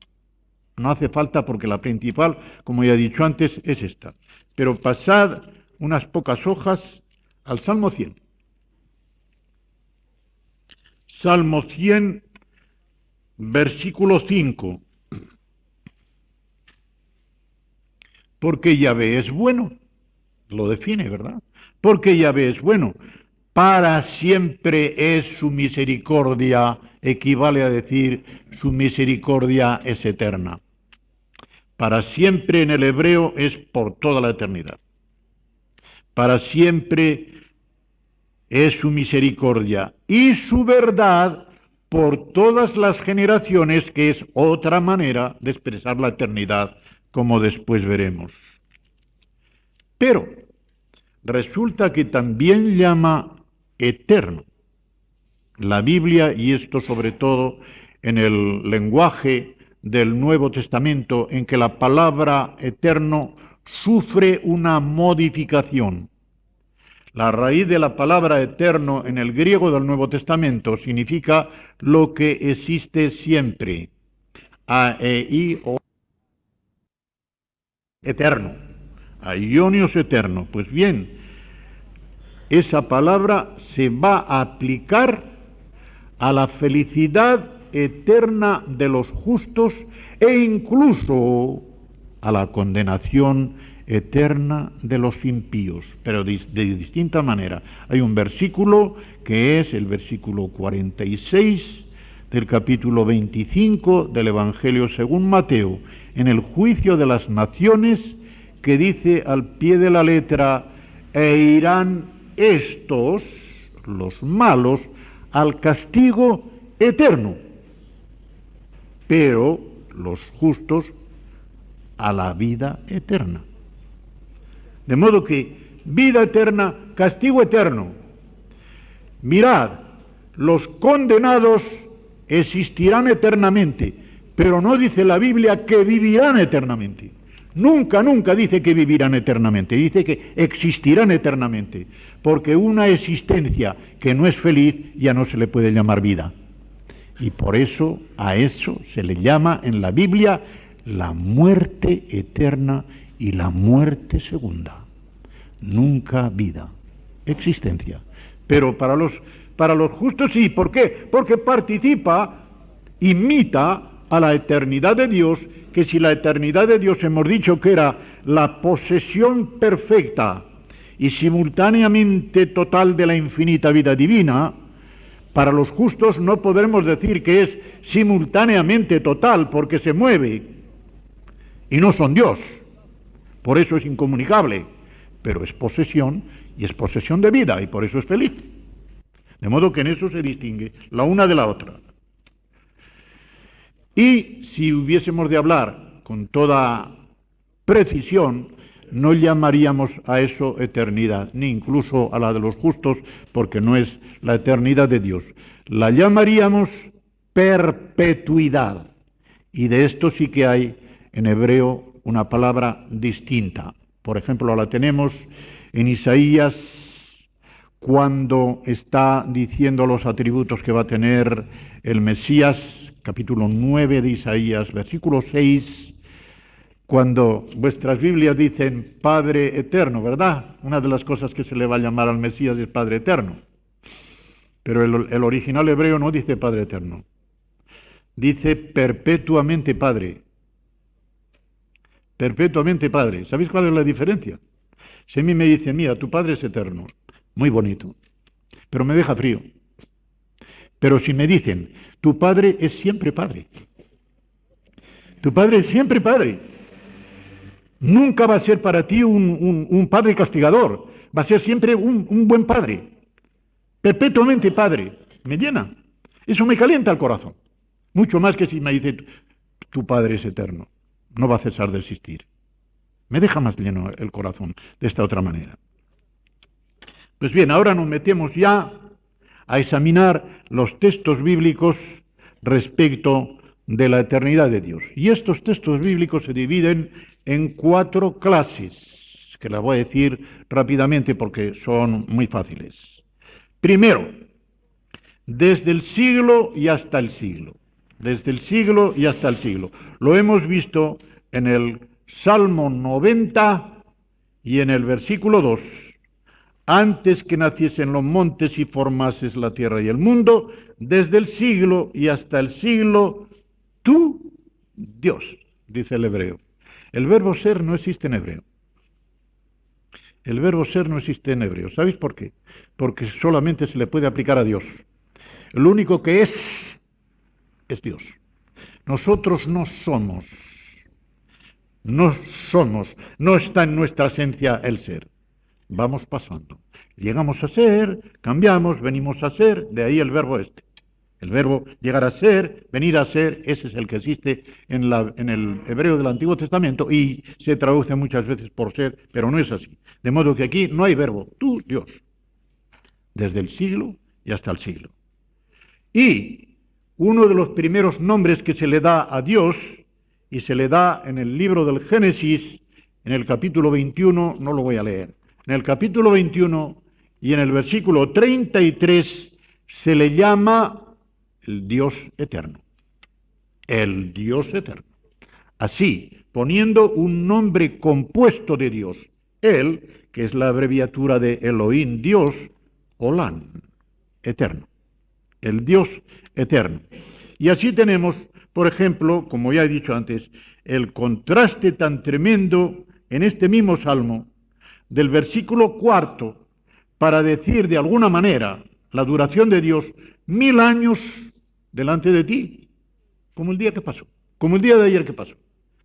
No hace falta porque la principal, como ya he dicho antes, es esta. Pero pasad unas pocas hojas al Salmo 100. Salmo 100, versículo 5. Porque Yahvé es bueno. Lo define, ¿verdad? Porque Yahvé es bueno. Para siempre es su misericordia, equivale a decir su misericordia es eterna. Para siempre en el hebreo es por toda la eternidad. Para siempre es su misericordia y su verdad por todas las generaciones, que es otra manera de expresar la eternidad, como después veremos. Pero resulta que también llama eterno la Biblia, y esto sobre todo en el lenguaje del Nuevo Testamento, en que la palabra eterno sufre una modificación. La raíz de la palabra eterno en el griego del Nuevo Testamento significa lo que existe siempre. A-E-I-O, eterno. Aionios eterno. Pues bien, esa palabra se va a aplicar a la felicidad eterna de los justos e incluso a la condenación eterna de los impíos, pero de distinta manera. Hay un versículo que es el versículo 46 del capítulo 25 del Evangelio según Mateo, en el juicio de las naciones, que dice al pie de la letra: e irán estos, los malos, al castigo eterno, pero los justos a la vida eterna. De modo que vida eterna, castigo eterno. Mirad, los condenados existirán eternamente, pero no dice la Biblia que vivirán eternamente. Nunca, nunca dice que vivirán eternamente, dice que existirán eternamente, porque una existencia que no es feliz ya no se le puede llamar vida. Y por eso a eso se le llama en la Biblia la muerte eterna y la muerte segunda. Nunca vida, existencia. Pero para los justos sí. ¿Por qué? Porque participa, imita a la eternidad de Dios, que si la eternidad de Dios hemos dicho que era la posesión perfecta y simultáneamente total de la infinita vida divina, para los justos no podremos decir que es simultáneamente total, porque se mueve y no son Dios. Por eso es incomunicable, pero es posesión, y es posesión de vida, y por eso es feliz. De modo que en eso se distingue la una de la otra. Y si hubiésemos de hablar con toda precisión, no llamaríamos a eso eternidad, ni incluso a la de los justos, porque no es la eternidad de Dios. La llamaríamos perpetuidad. Y de esto sí que hay en hebreo una palabra distinta. Por ejemplo, la tenemos en Isaías, cuando está diciendo los atributos que va a tener el Mesías, capítulo 9 de Isaías, versículo 6, cuando vuestras Biblias dicen Padre Eterno, ¿verdad? Una de las cosas que se le va a llamar al Mesías es Padre Eterno. Pero el original hebreo no dice Padre Eterno. Dice perpetuamente Padre. Perpetuamente Padre. ¿Sabéis cuál es la diferencia? Si a mí me dice, mira, tu Padre es eterno, muy bonito, pero me deja frío. Pero si me dicen, tu Padre es siempre Padre, Tu padre es siempre padre. Nunca va a ser para ti un padre castigador. Va a ser siempre un buen padre. Perpetuamente padre. Me llena. Eso me calienta el corazón. Mucho más que si me dice, tu padre es eterno. No va a cesar de existir. Me deja más lleno el corazón de esta otra manera. Pues bien, ahora nos metemos ya a examinar los textos bíblicos respecto de la eternidad de Dios. Y estos textos bíblicos se dividen en 4 clases, que las voy a decir rápidamente porque son muy fáciles. Primero, desde el siglo y hasta el siglo. Desde el siglo y hasta el siglo. Lo hemos visto en el Salmo 90 y en el versículo 2. Antes que naciesen los montes y formases la tierra y el mundo, desde el siglo y hasta el siglo, tú, Dios, dice el hebreo. El verbo ser no existe en hebreo. El verbo ser no existe en hebreo. ¿Sabéis por qué? Porque solamente se le puede aplicar a Dios. El único que es Dios. Nosotros no somos, no está en nuestra esencia el ser. Vamos pasando. Llegamos a ser, cambiamos, venimos a ser, de ahí el verbo este. El verbo llegar a ser, venir a ser, ese es el que existe en el hebreo del Antiguo Testamento y se traduce muchas veces por ser, pero no es así. De modo que aquí no hay verbo, tú, Dios, desde el siglo y hasta el siglo. Y uno de los primeros nombres que se le da a Dios, y se le da en el libro del Génesis, en el capítulo 21, no lo voy a leer, en el capítulo 21 y en el versículo 33 se le llama el Dios eterno. El Dios eterno. Así, poniendo un nombre compuesto de Dios, Él, que es la abreviatura de Elohim, Dios, Olam, eterno. El Dios eterno. Y así tenemos, por ejemplo, como ya he dicho antes, el contraste tan tremendo en este mismo salmo del versículo 4 para decir de alguna manera la duración de Dios 1000 años delante de ti, como el día que pasó, como el día de ayer que pasó,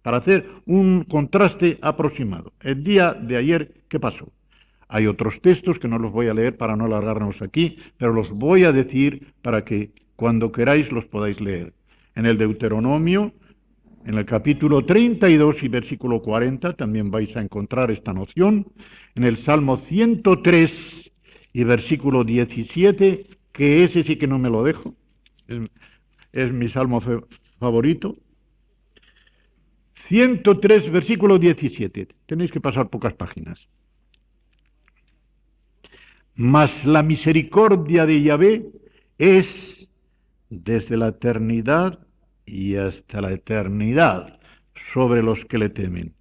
para hacer un contraste aproximado. El día de ayer que pasó. Hay otros textos que no los voy a leer para no alargarnos aquí, pero los voy a decir para que cuando queráis los podáis leer. En el Deuteronomio, en el capítulo 32 y versículo 40, también vais a encontrar esta noción. En el Salmo 103 y versículo 17, que ese sí que no me lo dejo, es mi salmo favorito. 103, versículo 17. Tenéis que pasar pocas páginas. Mas la misericordia de Yahvé es desde la eternidad y hasta la eternidad sobre los que le temen,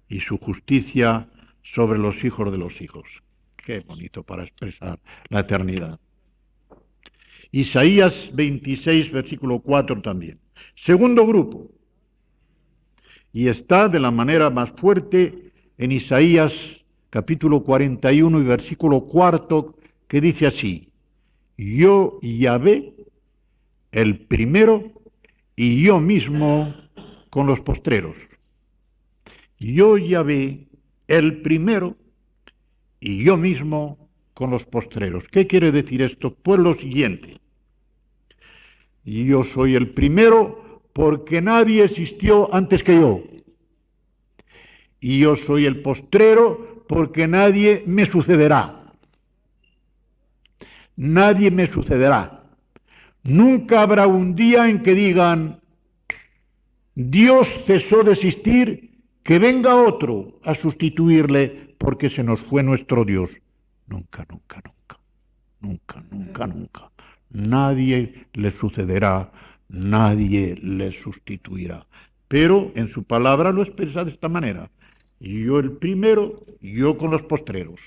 y su justicia sobre los hijos de los hijos. Qué bonito para expresar la eternidad. Isaías 26, versículo 4 también. Segundo grupo, y está de la manera más fuerte en Isaías capítulo 41 y versículo 4, que dice así: yo, Yahvé, el primero, y yo mismo con los postreros. Yo, Yahvé, el primero, y yo mismo con los postreros. ¿Qué quiere decir esto? Pues lo siguiente: yo soy el primero porque nadie existió antes que yo. Y yo soy el postrero porque nadie me sucederá. Nadie me sucederá. Nunca habrá un día en que digan, Dios cesó de existir, que venga otro a sustituirle porque se nos fue nuestro Dios. Nunca, nunca, nunca. Nunca, nunca, nunca. Nadie le sucederá, nadie le sustituirá. Pero en su palabra lo expresa de esta manera: yo el primero, yo con los postreros.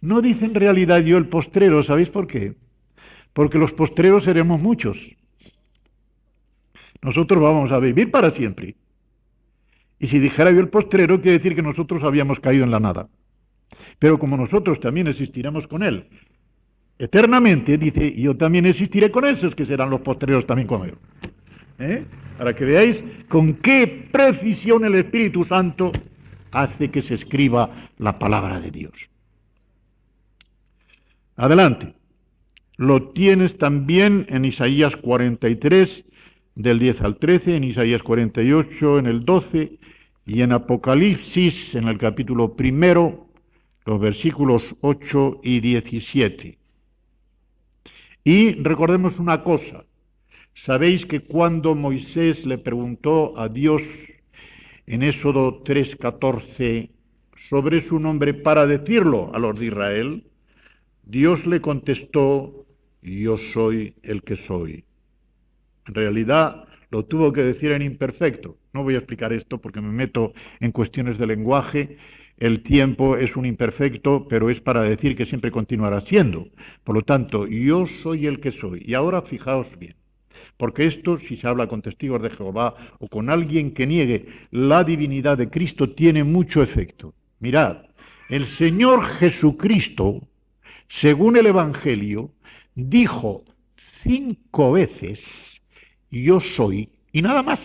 No dice en realidad yo el postrero, ¿sabéis por qué? Porque los postreros seremos muchos. Nosotros vamos a vivir para siempre. Y si dijera yo el postrero, quiere decir que nosotros habíamos caído en la nada. Pero como nosotros también existiremos con Él eternamente, dice, yo también existiré con esos que serán los postreros también conmigo. Para que veáis con qué precisión el Espíritu Santo hace que se escriba la palabra de Dios. Adelante. Lo tienes también en Isaías 43, del 10 al 13, en Isaías 48, en el 12, y en Apocalipsis, en el capítulo 1, los versículos 8 y 17. Y recordemos una cosa. Sabéis que cuando Moisés le preguntó a Dios en Éxodo 3:14 sobre su nombre para decirlo a los de Israel, Dios le contestó: yo soy el que soy. En realidad lo tuvo que decir en imperfecto. No voy a explicar esto porque me meto en cuestiones de lenguaje. El tiempo es un imperfecto, pero es para decir que siempre continuará siendo. Por lo tanto, yo soy el que soy. Y ahora fijaos bien. Porque esto, si se habla con testigos de Jehová o con alguien que niegue la divinidad de Cristo, tiene mucho efecto. Mirad, el Señor Jesucristo, según el Evangelio, dijo 5 veces: yo soy, y nada más.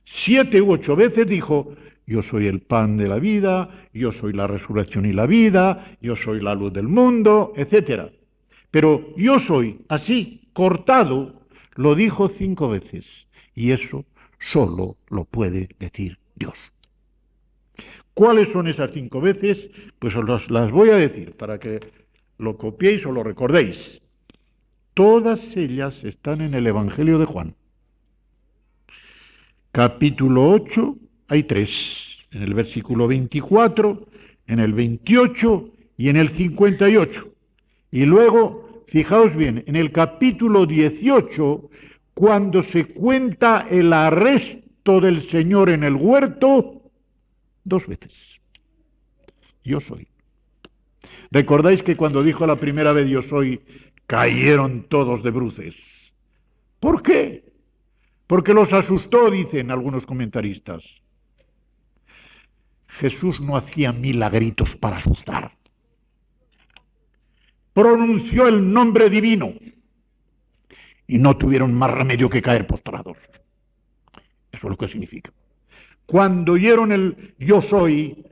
7 u 8 veces dijo: yo soy el pan de la vida, yo soy la resurrección y la vida, yo soy la luz del mundo, etc. Pero yo soy, así, cortado, lo dijo 5 veces. Y eso solo lo puede decir Dios. ¿Cuáles son esas 5 veces? Pues os las voy a decir para que lo copiéis o lo recordéis. Todas ellas están en el Evangelio de Juan. Capítulo 8, hay 3, en el versículo 24, en el 28 y en el 58. Y luego, fijaos bien, en el capítulo 18, cuando se cuenta el arresto del Señor en el huerto, 2 veces. Yo soy. ¿Recordáis que cuando dijo la primera vez yo soy, cayeron todos de bruces? ¿Por qué? Porque los asustó, dicen algunos comentaristas. Jesús no hacía milagritos para asustar. Pronunció el nombre divino y no tuvieron más remedio que caer postrados. Eso es lo que significa. Cuando oyeron el yo soy,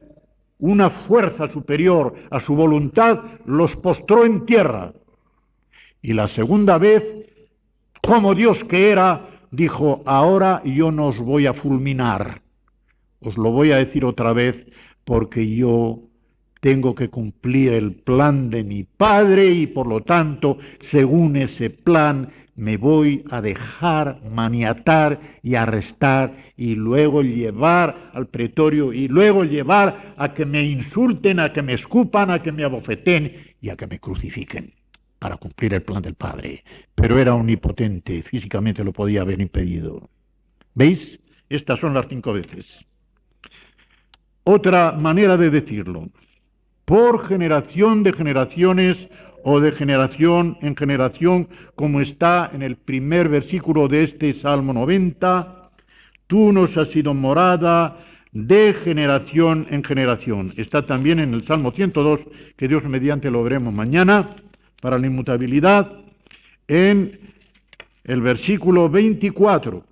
una fuerza superior a su voluntad los postró en tierra. Y la segunda vez, como Dios que era, dijo: ahora yo no os voy a fulminar, os lo voy a decir otra vez, porque yo tengo que cumplir el plan de mi Padre y por lo tanto, según ese plan, me voy a dejar maniatar y arrestar y luego llevar al pretorio y luego llevar a que me insulten, a que me escupan, a que me abofeten y a que me crucifiquen para cumplir el plan del Padre. Pero era omnipotente, físicamente lo podía haber impedido. ¿Veis? Estas son las 5 veces. Otra manera de decirlo: por generación de generaciones o de generación en generación, como está en el primer versículo de este Salmo 90, tú nos has sido morada de generación en generación. Está también en el Salmo 102, que Dios mediante lo veremos mañana, para la inmutabilidad, en el versículo 24.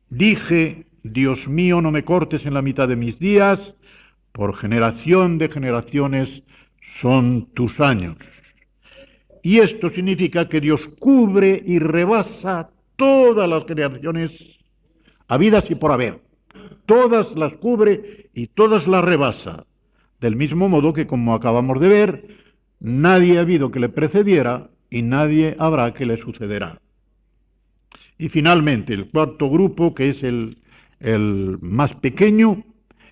Dije: Dios mío, no me cortes en la mitad de mis días, por generación de generaciones son tus años. Y esto significa que Dios cubre y rebasa todas las generaciones habidas y por haber. Todas las cubre y todas las rebasa. Del mismo modo que, como acabamos de ver, nadie ha habido que le precediera y nadie habrá que le sucederá. Y finalmente, el cuarto grupo, que es el más pequeño.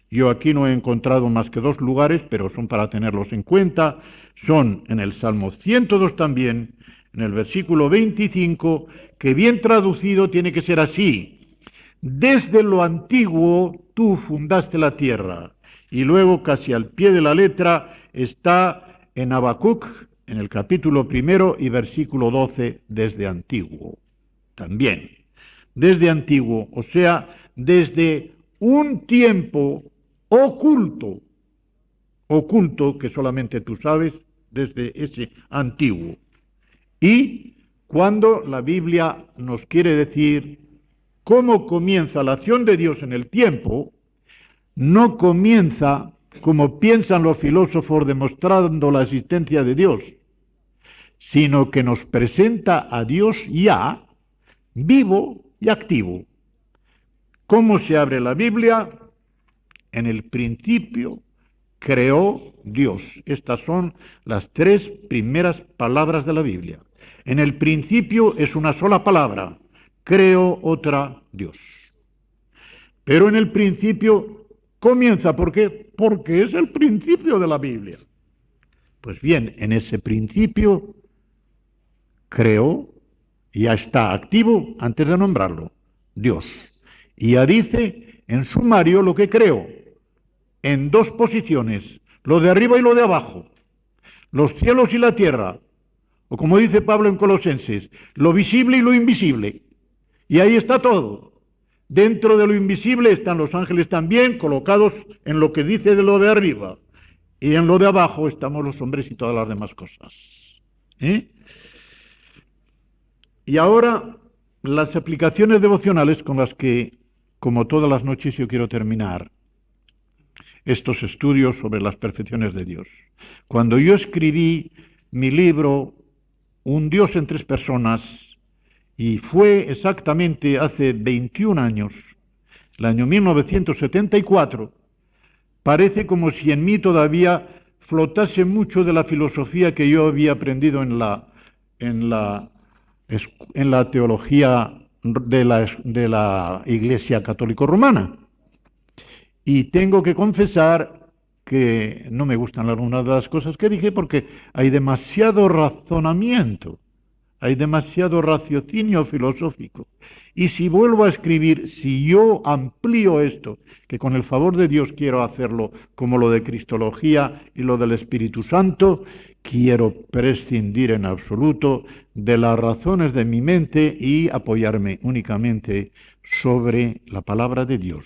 Yo aquí no he encontrado más que 2 lugares, pero son para tenerlos en cuenta. Son en el Salmo 102 también, en el versículo 25, que bien traducido tiene que ser así: desde lo antiguo tú fundaste la tierra. Y luego, casi al pie de la letra, está en Habacuc, en el capítulo 1 y versículo 12, desde antiguo. También, desde antiguo, o sea, desde un tiempo oculto que solamente tú sabes, desde ese antiguo. Y cuando la Biblia nos quiere decir cómo comienza la acción de Dios en el tiempo, no comienza como piensan los filósofos demostrando la existencia de Dios, sino que nos presenta a Dios ya vivo y activo. ¿Cómo se abre la Biblia? En el principio creó Dios. Estas son las tres primeras palabras de la Biblia. En el principio es una sola palabra, creó otra, Dios. Pero en el principio comienza, ¿por qué? Porque es el principio de la Biblia. Pues bien, en ese principio creó, ya está activo antes de nombrarlo, Dios. Y ya dice en sumario lo que creó, en dos posiciones, lo de arriba y lo de abajo, los cielos y la tierra, o como dice Pablo en Colosenses, lo visible y lo invisible. Y ahí está todo. Dentro de lo invisible están los ángeles también, colocados en lo que dice de lo de arriba. Y en lo de abajo estamos los hombres y todas las demás cosas. Y ahora, las aplicaciones devocionales con las que, como todas las noches, yo quiero terminar estos estudios sobre las perfecciones de Dios. Cuando yo escribí mi libro, Un Dios en tres personas, y fue exactamente hace 21 años, el año 1974, parece como si en mí todavía flotase mucho de la filosofía que yo había aprendido en la teología de la Iglesia Católico Romana. Y tengo que confesar que no me gustan algunas de las cosas que dije porque hay demasiado razonamiento, hay demasiado raciocinio filosófico. Y si vuelvo a escribir, si yo amplío esto, que con el favor de Dios quiero hacerlo, como lo de Cristología y lo del Espíritu Santo, quiero prescindir en absoluto de las razones de mi mente y apoyarme únicamente sobre la palabra de Dios.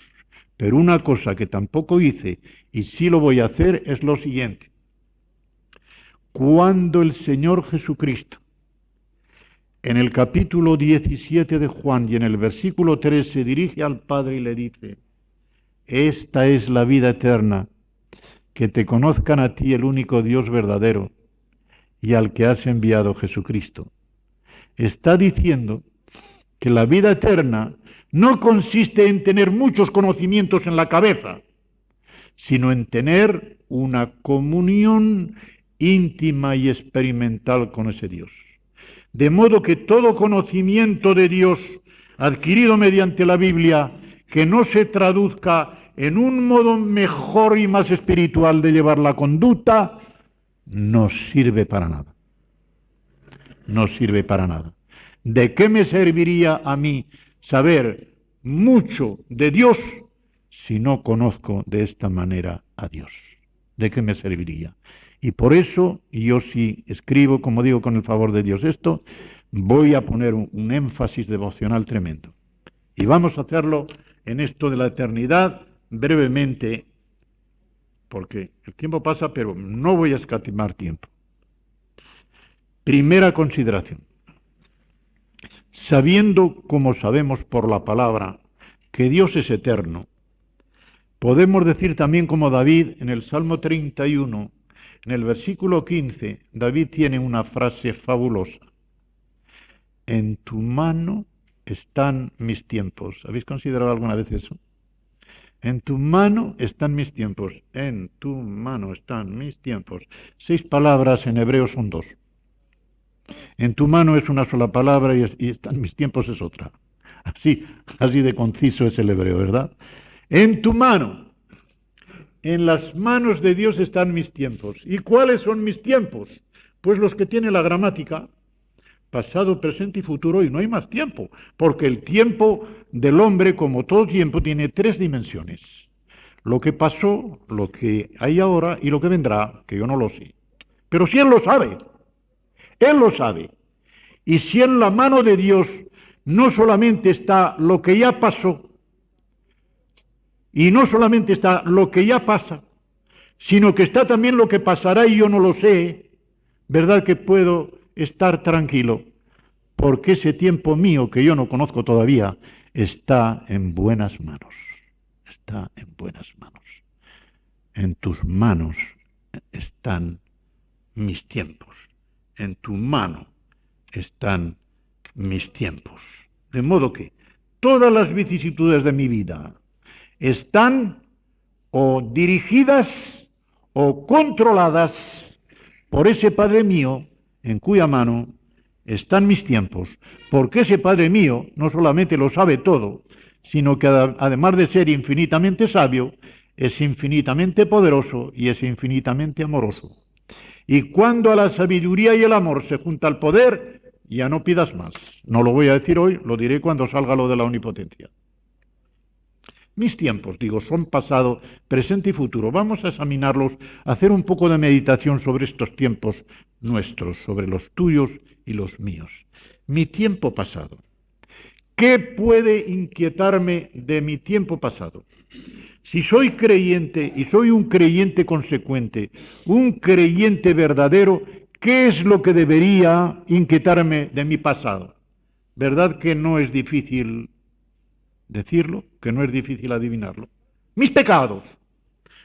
Pero una cosa que tampoco hice, y sí lo voy a hacer, es lo siguiente. Cuando el Señor Jesucristo, en el capítulo 17 de Juan y en el versículo 3 se dirige al Padre y le dice, esta es la vida eterna, que te conozcan a ti el único Dios verdadero y al que has enviado Jesucristo. Está diciendo que la vida eterna no consiste en tener muchos conocimientos en la cabeza, sino en tener una comunión íntima y experimental con ese Dios. De modo que todo conocimiento de Dios adquirido mediante la Biblia, que no se traduzca en un modo mejor y más espiritual de llevar la conducta, no sirve para nada. No sirve para nada. ¿De qué me serviría a mí saber mucho de Dios si no conozco de esta manera a Dios? ¿De qué me serviría? Y por eso yo sí escribo, como digo, con el favor de Dios esto, voy a poner un énfasis devocional tremendo. Y vamos a hacerlo en esto de la eternidad brevemente, porque el tiempo pasa, pero no voy a escatimar tiempo. Primera consideración. Sabiendo, como sabemos por la palabra, que Dios es eterno, podemos decir también como David en el Salmo 31, en el versículo 15, David tiene una frase fabulosa. En tu mano están mis tiempos. ¿Habéis considerado alguna vez eso? En tu mano están mis tiempos. En tu mano están mis tiempos. 6 palabras, en hebreo son 2. En tu mano es una sola palabra y están mis tiempos es otra. Así de conciso es el hebreo, ¿verdad? En tu mano. En las manos de Dios están mis tiempos. ¿Y cuáles son mis tiempos? Pues los que tiene la gramática, pasado, presente y futuro, y no hay más tiempo, porque el tiempo del hombre, como todo tiempo, tiene 3 dimensiones. Lo que pasó, lo que hay ahora y lo que vendrá, que yo no lo sé. Pero si Él lo sabe, Él lo sabe. Y si en la mano de Dios no solamente está lo que ya pasó, y no solamente está lo que ya pasa, sino que está también lo que pasará y yo no lo sé, ¿verdad que puedo estar tranquilo? porque ese tiempo mío que yo no conozco todavía está en buenas manos. Está en buenas manos. En tus manos están mis tiempos. En tu mano están mis tiempos. De modo que todas las vicisitudes de mi vida están o dirigidas o controladas por ese Padre mío en cuya mano están mis tiempos, porque ese Padre mío no solamente lo sabe todo, sino que además de ser infinitamente sabio, es infinitamente poderoso y es infinitamente amoroso. Y cuando a la sabiduría y el amor se junta el poder, ya no pidas más. No lo voy a decir hoy, lo diré cuando salga lo de la omnipotencia. Mis tiempos, digo, son pasado, presente y futuro. Vamos a examinarlos, a hacer un poco de meditación sobre estos tiempos nuestros, sobre los tuyos y los míos. Mi tiempo pasado. ¿Qué puede inquietarme de mi tiempo pasado? Si soy creyente y soy un creyente consecuente, un creyente verdadero, ¿qué es lo que debería inquietarme de mi pasado? ¿Verdad que no es difícil decirlo, que no es difícil adivinarlo? Mis pecados,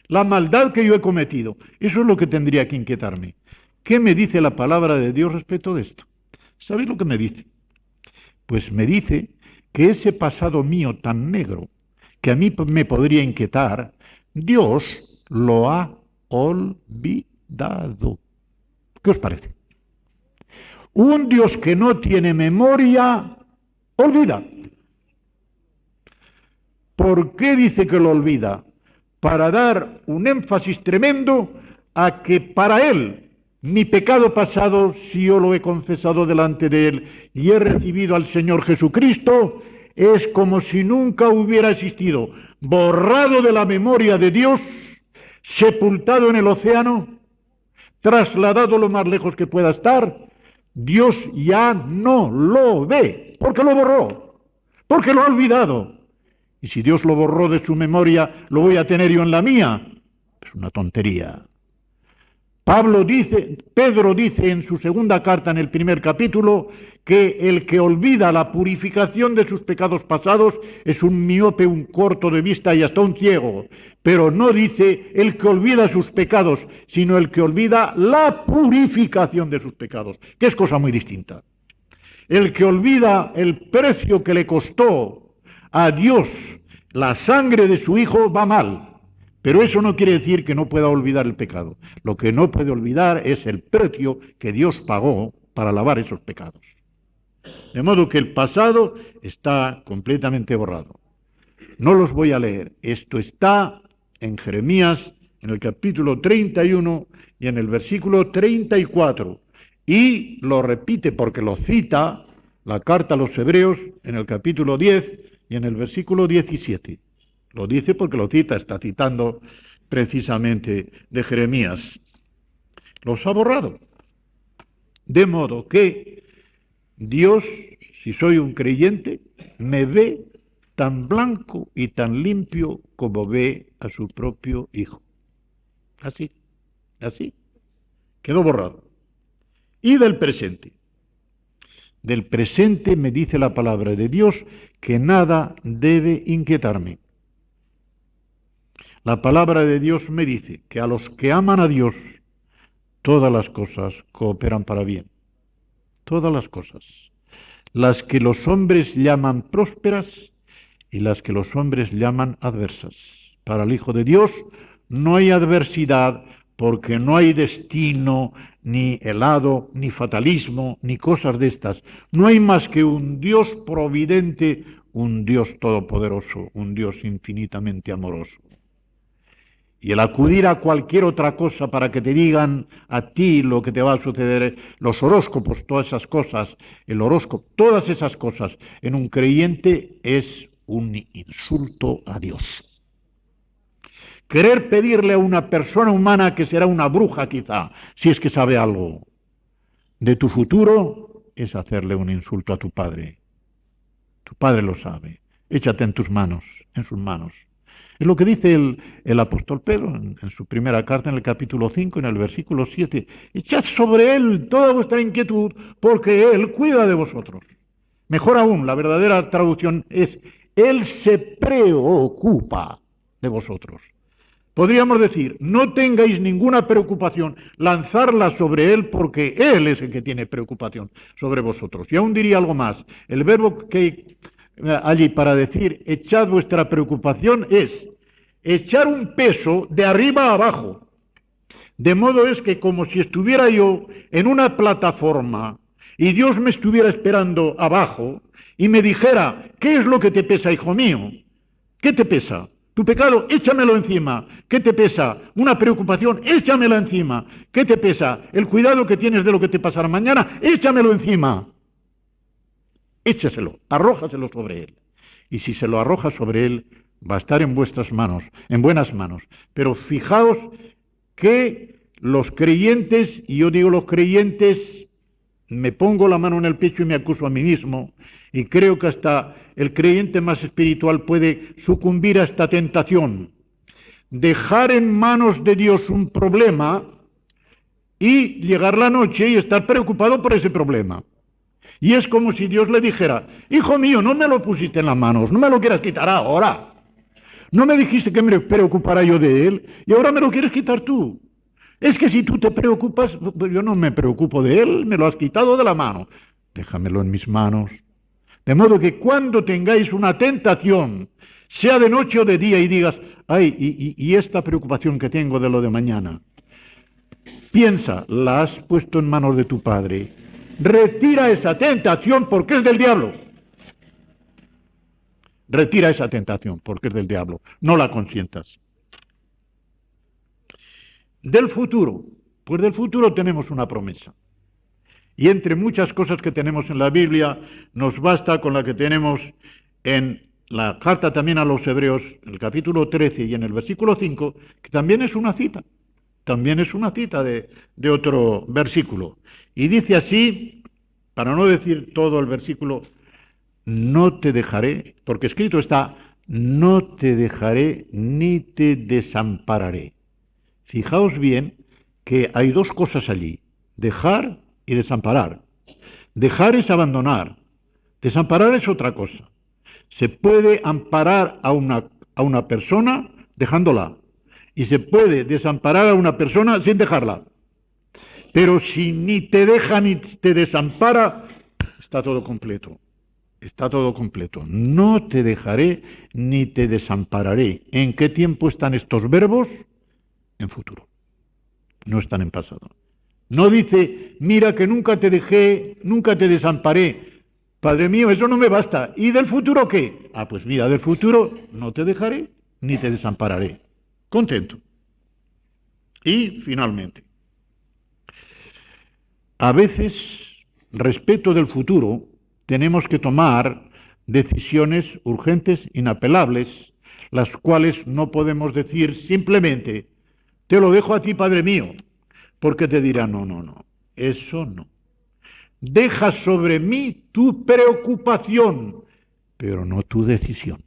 la maldad que yo he cometido, eso es lo que tendría que inquietarme. ¿Qué me dice la palabra de Dios respecto de esto? ¿Sabéis lo que me dice? Pues me dice que ese pasado mío tan negro, que a mí me podría inquietar, Dios lo ha olvidado. ¿Qué os parece? Un Dios que no tiene memoria, olvida. ¿Por qué dice que lo olvida? Para dar un énfasis tremendo a que para Él, mi pecado pasado, si yo lo he confesado delante de Él y he recibido al Señor Jesucristo, es como si nunca hubiera existido, borrado de la memoria de Dios, sepultado en el océano, trasladado lo más lejos que pueda estar. Dios ya no lo ve, porque lo borró, porque lo ha olvidado. Y si Dios lo borró de su memoria, ¿lo voy a tener yo en la mía? Es una tontería. Pedro dice en su segunda carta, en el primer capítulo, que el que olvida la purificación de sus pecados pasados es un miope, un corto de vista y hasta un ciego. Pero no dice el que olvida sus pecados, sino el que olvida la purificación de sus pecados, que es cosa muy distinta. El que olvida el precio que le costó a Dios la sangre de su Hijo va mal. Pero eso no quiere decir que no pueda olvidar el pecado. Lo que no puede olvidar es el precio que Dios pagó para lavar esos pecados. De modo que el pasado está completamente borrado. No los voy a leer. Esto está en Jeremías, en el capítulo 31 y en el versículo 34. Y lo repite porque lo cita la carta a los Hebreos en el capítulo 10 y en el versículo 17. Lo dice porque lo cita, está citando precisamente de Jeremías. Los ha borrado. De modo que Dios, si soy un creyente, me ve tan blanco y tan limpio como ve a su propio Hijo. Así, así. Quedó borrado. Y del presente. Del presente me dice la palabra de Dios que nada debe inquietarme. La palabra de Dios me dice que a los que aman a Dios, todas las cosas cooperan para bien. Todas las cosas. Las que los hombres llaman prósperas y las que los hombres llaman adversas. Para el Hijo de Dios no hay adversidad porque no hay destino, ni helado, ni fatalismo, ni cosas de estas. No hay más que un Dios providente, un Dios todopoderoso, un Dios infinitamente amoroso. Y el acudir a cualquier otra cosa para que te digan a ti lo que te va a suceder, los horóscopos, todas esas cosas, el horóscopo, todas esas cosas, en un creyente es un insulto a Dios. Querer pedirle a una persona humana que será una bruja quizá, si es que sabe algo de tu futuro, es hacerle un insulto a tu padre. Tu padre lo sabe. Échate en tus manos, en sus manos. Es lo que dice el apóstol Pedro en su primera carta, en el capítulo 5, en el versículo 7. Echad sobre él toda vuestra inquietud, porque él cuida de vosotros. Mejor aún, la verdadera traducción es, él se preocupa de vosotros. Podríamos decir, no tengáis ninguna preocupación, lanzarla sobre él, porque él es el que tiene preocupación sobre vosotros. Y aún diría algo más, el verbo que allí para decir echad vuestra preocupación es echar un peso de arriba a abajo. De modo es que como si estuviera yo en una plataforma y Dios me estuviera esperando abajo y me dijera, ¿qué es lo que te pesa, hijo mío? ¿Qué te pesa? Tu pecado, échamelo encima. ¿Qué te pesa? Una preocupación, échamela encima. ¿Qué te pesa? El cuidado que tienes de lo que te pasará mañana, échamelo encima. Échaselo, arrójaselo sobre él. Y si se lo arroja sobre él, va a estar en vuestras manos, en buenas manos. Pero fijaos que los creyentes, y yo digo los creyentes, me pongo la mano en el pecho y me acuso a mí mismo, y creo que hasta el creyente más espiritual puede sucumbir a esta tentación. Dejar en manos de Dios un problema y llegar la noche y estar preocupado por ese problema. Y es como si Dios le dijera, hijo mío, no me lo pusiste en las manos, no me lo quieras quitar ahora. No me dijiste que me preocupara yo de él y ahora me lo quieres quitar tú. Es que si tú te preocupas, yo no me preocupo de él, me lo has quitado de la mano. Déjamelo en mis manos. De modo que cuando tengáis una tentación, sea de noche o de día, y digas, ay, y esta preocupación que tengo de lo de mañana, piensa, la has puesto en manos de tu Padre. Retira esa tentación porque es del diablo. Retira esa tentación porque es del diablo. No la consientas. Del futuro. Pues del futuro tenemos una promesa. Y entre muchas cosas que tenemos en la Biblia, nos basta con la que tenemos en la carta también a los Hebreos, en el capítulo 13 y en el versículo 5, que también es una cita. También es una cita de otro versículo. Y dice así, para no decir todo el versículo, no te dejaré, porque escrito está, no te dejaré ni te desampararé. Fijaos bien que hay dos cosas allí, dejar y desamparar. Dejar es abandonar, desamparar es otra cosa. Se puede amparar a una persona dejándola y se puede desamparar a una persona sin dejarla. Pero si ni te deja ni te desampara, está todo completo. Está todo completo. No te dejaré ni te desampararé. ¿En qué tiempo están estos verbos? En futuro. No están en pasado. No dice, mira que nunca te dejé, nunca te desamparé. Padre mío, eso no me basta. ¿Y del futuro qué? Ah, pues mira, del futuro no te dejaré ni te desampararé. Contento. Y finalmente, a veces, respecto del futuro, tenemos que tomar decisiones urgentes, inapelables, las cuales no podemos decir simplemente, te lo dejo a ti, Padre mío, porque te dirá, no, eso no. Deja sobre mí tu preocupación, pero no tu decisión.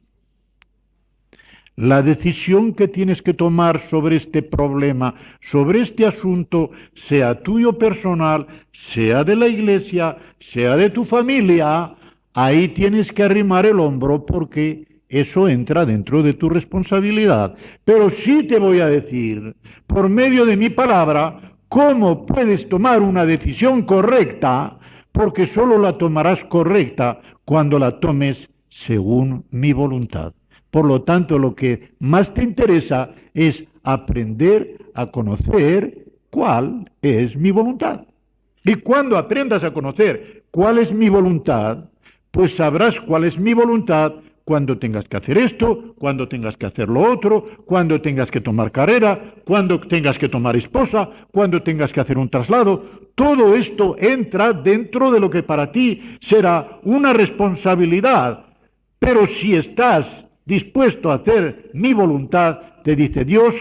La decisión que tienes que tomar sobre este problema, sobre este asunto, sea tuyo personal, sea de la iglesia, sea de tu familia, ahí tienes que arrimar el hombro porque eso entra dentro de tu responsabilidad. Pero sí te voy a decir, por medio de mi palabra, cómo puedes tomar una decisión correcta, porque solo la tomarás correcta cuando la tomes según mi voluntad. Por lo tanto, lo que más te interesa es aprender a conocer cuál es mi voluntad. Y cuando aprendas a conocer cuál es mi voluntad, pues sabrás cuál es mi voluntad cuando tengas que hacer esto, cuando tengas que hacer lo otro, cuando tengas que tomar carrera, cuando tengas que tomar esposa, cuando tengas que hacer un traslado. Todo esto entra dentro de lo que para ti será una responsabilidad. Pero si estás dispuesto a hacer mi voluntad, te dice Dios,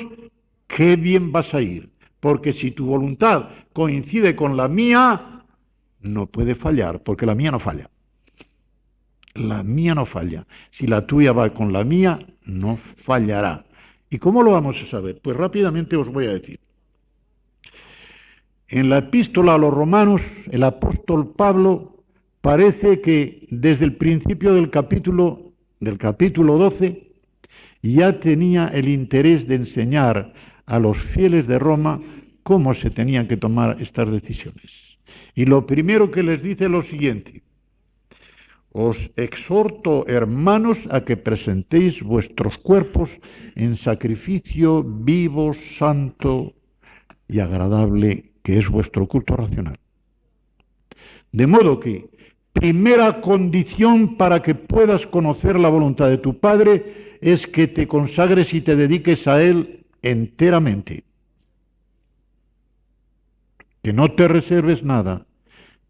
qué bien vas a ir. Porque si tu voluntad coincide con la mía, no puede fallar, porque la mía no falla. La mía no falla. Si la tuya va con la mía, no fallará. ¿Y cómo lo vamos a saber? Pues rápidamente os voy a decir. En la epístola a los romanos, el apóstol Pablo parece que desde el principio del capítulo 12 ya tenía el interés de enseñar a los fieles de Roma cómo se tenían que tomar estas decisiones. Y lo primero que les dice es lo siguiente: os exhorto, hermanos, a que presentéis vuestros cuerpos en sacrificio vivo, santo y agradable, que es vuestro culto racional. De modo que, primera condición para que puedas conocer la voluntad de tu Padre es que te consagres y te dediques a Él enteramente. Que no te reserves nada,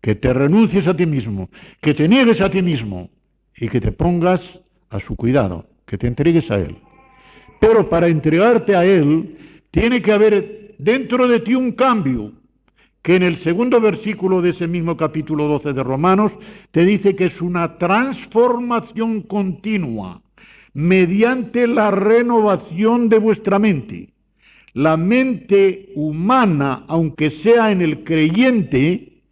que te renuncies a ti mismo, que te niegues a ti mismo y que te pongas a su cuidado, que te entregues a Él. Pero para entregarte a Él tiene que haber dentro de ti un cambio, que en el segundo versículo de ese mismo capítulo 12 de Romanos te dice que es una transformación continua mediante la renovación de vuestra mente. La mente humana, aunque sea en el creyente,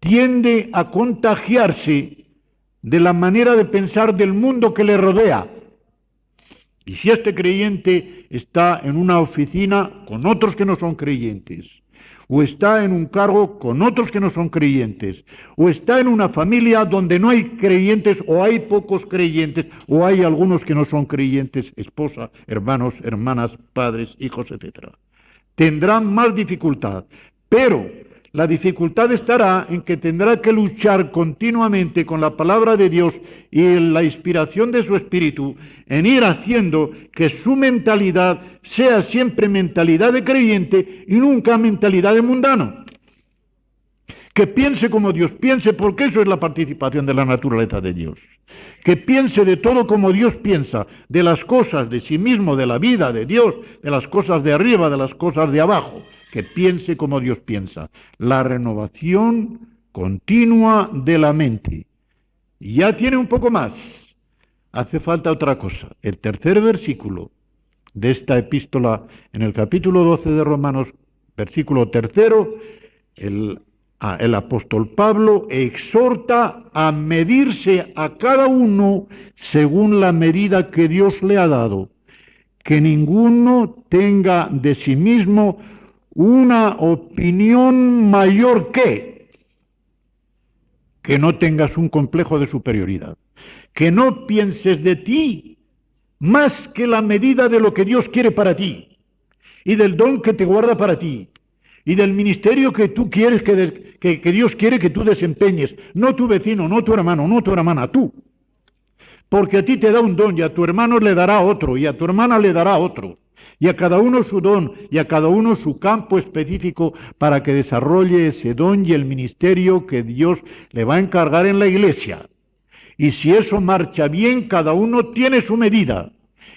tiende a contagiarse de la manera de pensar del mundo que le rodea. Y si este creyente está en una oficina con otros que no son creyentes, o está en un cargo con otros que no son creyentes, o está en una familia donde no hay creyentes, o hay pocos creyentes, o hay algunos que no son creyentes, esposa, hermanos, hermanas, padres, hijos, etc. Tendrán más dificultad, pero la dificultad estará en que tendrá que luchar continuamente con la palabra de Dios y en la inspiración de su espíritu en ir haciendo que su mentalidad sea siempre mentalidad de creyente y nunca mentalidad de mundano. Que piense como Dios piense, porque eso es la participación de la naturaleza de Dios. Que piense de todo como Dios piensa, de las cosas de sí mismo, de la vida de Dios, de las cosas de arriba, de las cosas de abajo. Que piense como Dios piensa. La renovación continua de la mente. Y ya tiene un poco más. Hace falta otra cosa. El tercer versículo de esta epístola, en el capítulo 12 de Romanos, versículo tercero, el apóstol Pablo exhorta a medirse a cada uno según la medida que Dios le ha dado, que ninguno tenga de sí mismo una opinión mayor que no tengas un complejo de superioridad, que no pienses de ti más que la medida de lo que Dios quiere para ti y del don que te guarda para ti y del ministerio que tú quieres que Dios quiere que tú desempeñes, no tu vecino, no tu hermano, no tu hermana, tú. Porque a ti te da un don y a tu hermano le dará otro y a tu hermana le dará otro. Y a cada uno su don y a cada uno su campo específico para que desarrolle ese don y el ministerio que Dios le va a encargar en la iglesia. Y si eso marcha bien, cada uno tiene su medida.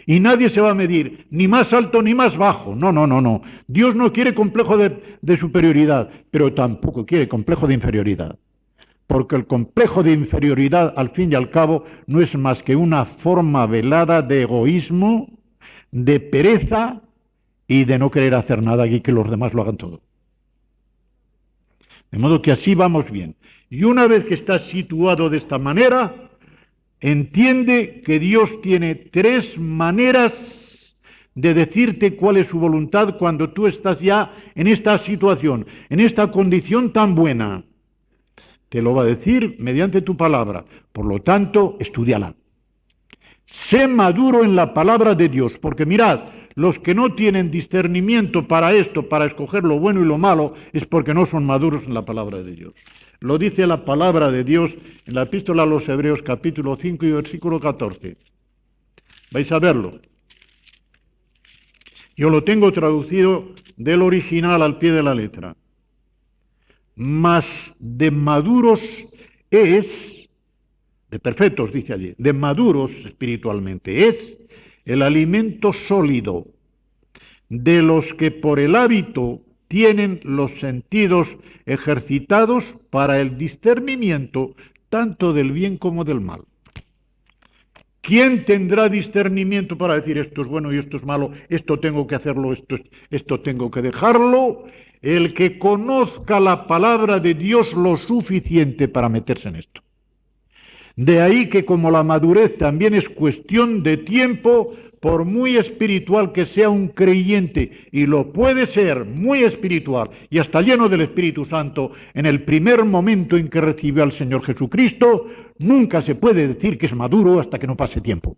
Y nadie se va a medir ni más alto ni más bajo. No, no, no, no. Dios no quiere complejo de superioridad, pero tampoco quiere complejo de inferioridad. Porque el complejo de inferioridad, al fin y al cabo, no es más que una forma velada de egoísmo, de pereza y de no querer hacer nada y que los demás lo hagan todo. De modo que así vamos bien. Y una vez que estás situado de esta manera, entiende que Dios tiene tres maneras de decirte cuál es su voluntad cuando tú estás ya en esta situación, en esta condición tan buena. Te lo va a decir mediante tu palabra. Por lo tanto, estúdiala. Sé maduro en la palabra de Dios, porque mirad, los que no tienen discernimiento para esto, para escoger lo bueno y lo malo, es porque no son maduros en la palabra de Dios. Lo dice la palabra de Dios en la epístola a los Hebreos, capítulo 5 y versículo 14. Vais a verlo. Yo lo tengo traducido del original al pie de la letra. Mas de maduros es, de perfectos dice allí, de maduros espiritualmente es el alimento sólido de los que por el hábito tienen los sentidos ejercitados para el discernimiento tanto del bien como del mal. ¿Quién tendrá discernimiento para decir esto es bueno y esto es malo, esto tengo que hacerlo, esto tengo que dejarlo? El que conozca la palabra de Dios lo suficiente para meterse en esto. De ahí que como la madurez también es cuestión de tiempo, por muy espiritual que sea un creyente, y lo puede ser muy espiritual y hasta lleno del Espíritu Santo, en el primer momento en que recibió al Señor Jesucristo, nunca se puede decir que es maduro hasta que no pase tiempo.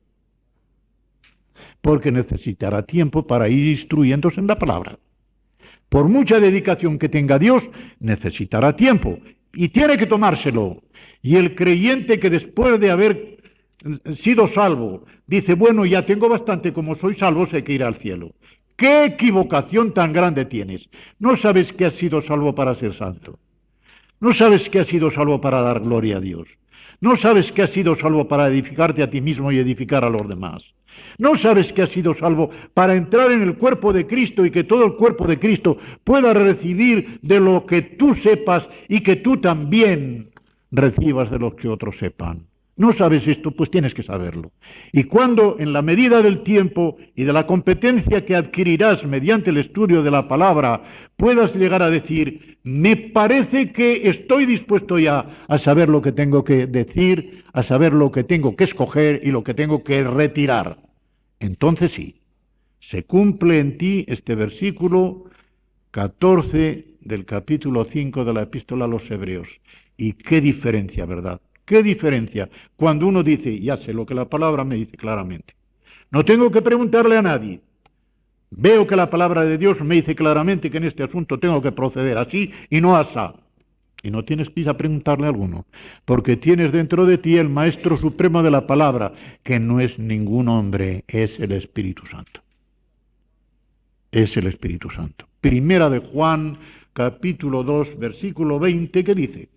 Porque necesitará tiempo para ir instruyéndose en la palabra. Por mucha dedicación que tenga Dios, necesitará tiempo y tiene que tomárselo. Y el creyente que después de haber sido salvo, dice, bueno, ya tengo bastante, como soy salvo, sé que iré al cielo. ¿Qué equivocación tan grande tienes? No sabes que has sido salvo para ser santo. No sabes que has sido salvo para dar gloria a Dios. No sabes que has sido salvo para edificarte a ti mismo y edificar a los demás. No sabes que has sido salvo para entrar en el cuerpo de Cristo y que todo el cuerpo de Cristo pueda recibir de lo que tú sepas y que tú también recibas de lo que otros sepan. No sabes esto, pues tienes que saberlo. Y cuando, en la medida del tiempo y de la competencia que adquirirás mediante el estudio de la palabra, puedas llegar a decir, me parece que estoy dispuesto ya a saber lo que tengo que decir, a saber lo que tengo que escoger y lo que tengo que retirar. Entonces sí, se cumple en ti este versículo 14 del capítulo 5 de la epístola a los Hebreos. Y qué diferencia, ¿verdad? ¿Qué diferencia? Cuando uno dice, ya sé lo que la palabra me dice claramente. No tengo que preguntarle a nadie. Veo que la palabra de Dios me dice claramente que en este asunto tengo que proceder así y no asá. Y no tienes que ir a preguntarle a alguno, porque tienes dentro de ti el Maestro Supremo de la palabra, que no es ningún hombre, es el Espíritu Santo. Es el Espíritu Santo. Primera de Juan, capítulo 2, versículo 20, que dice,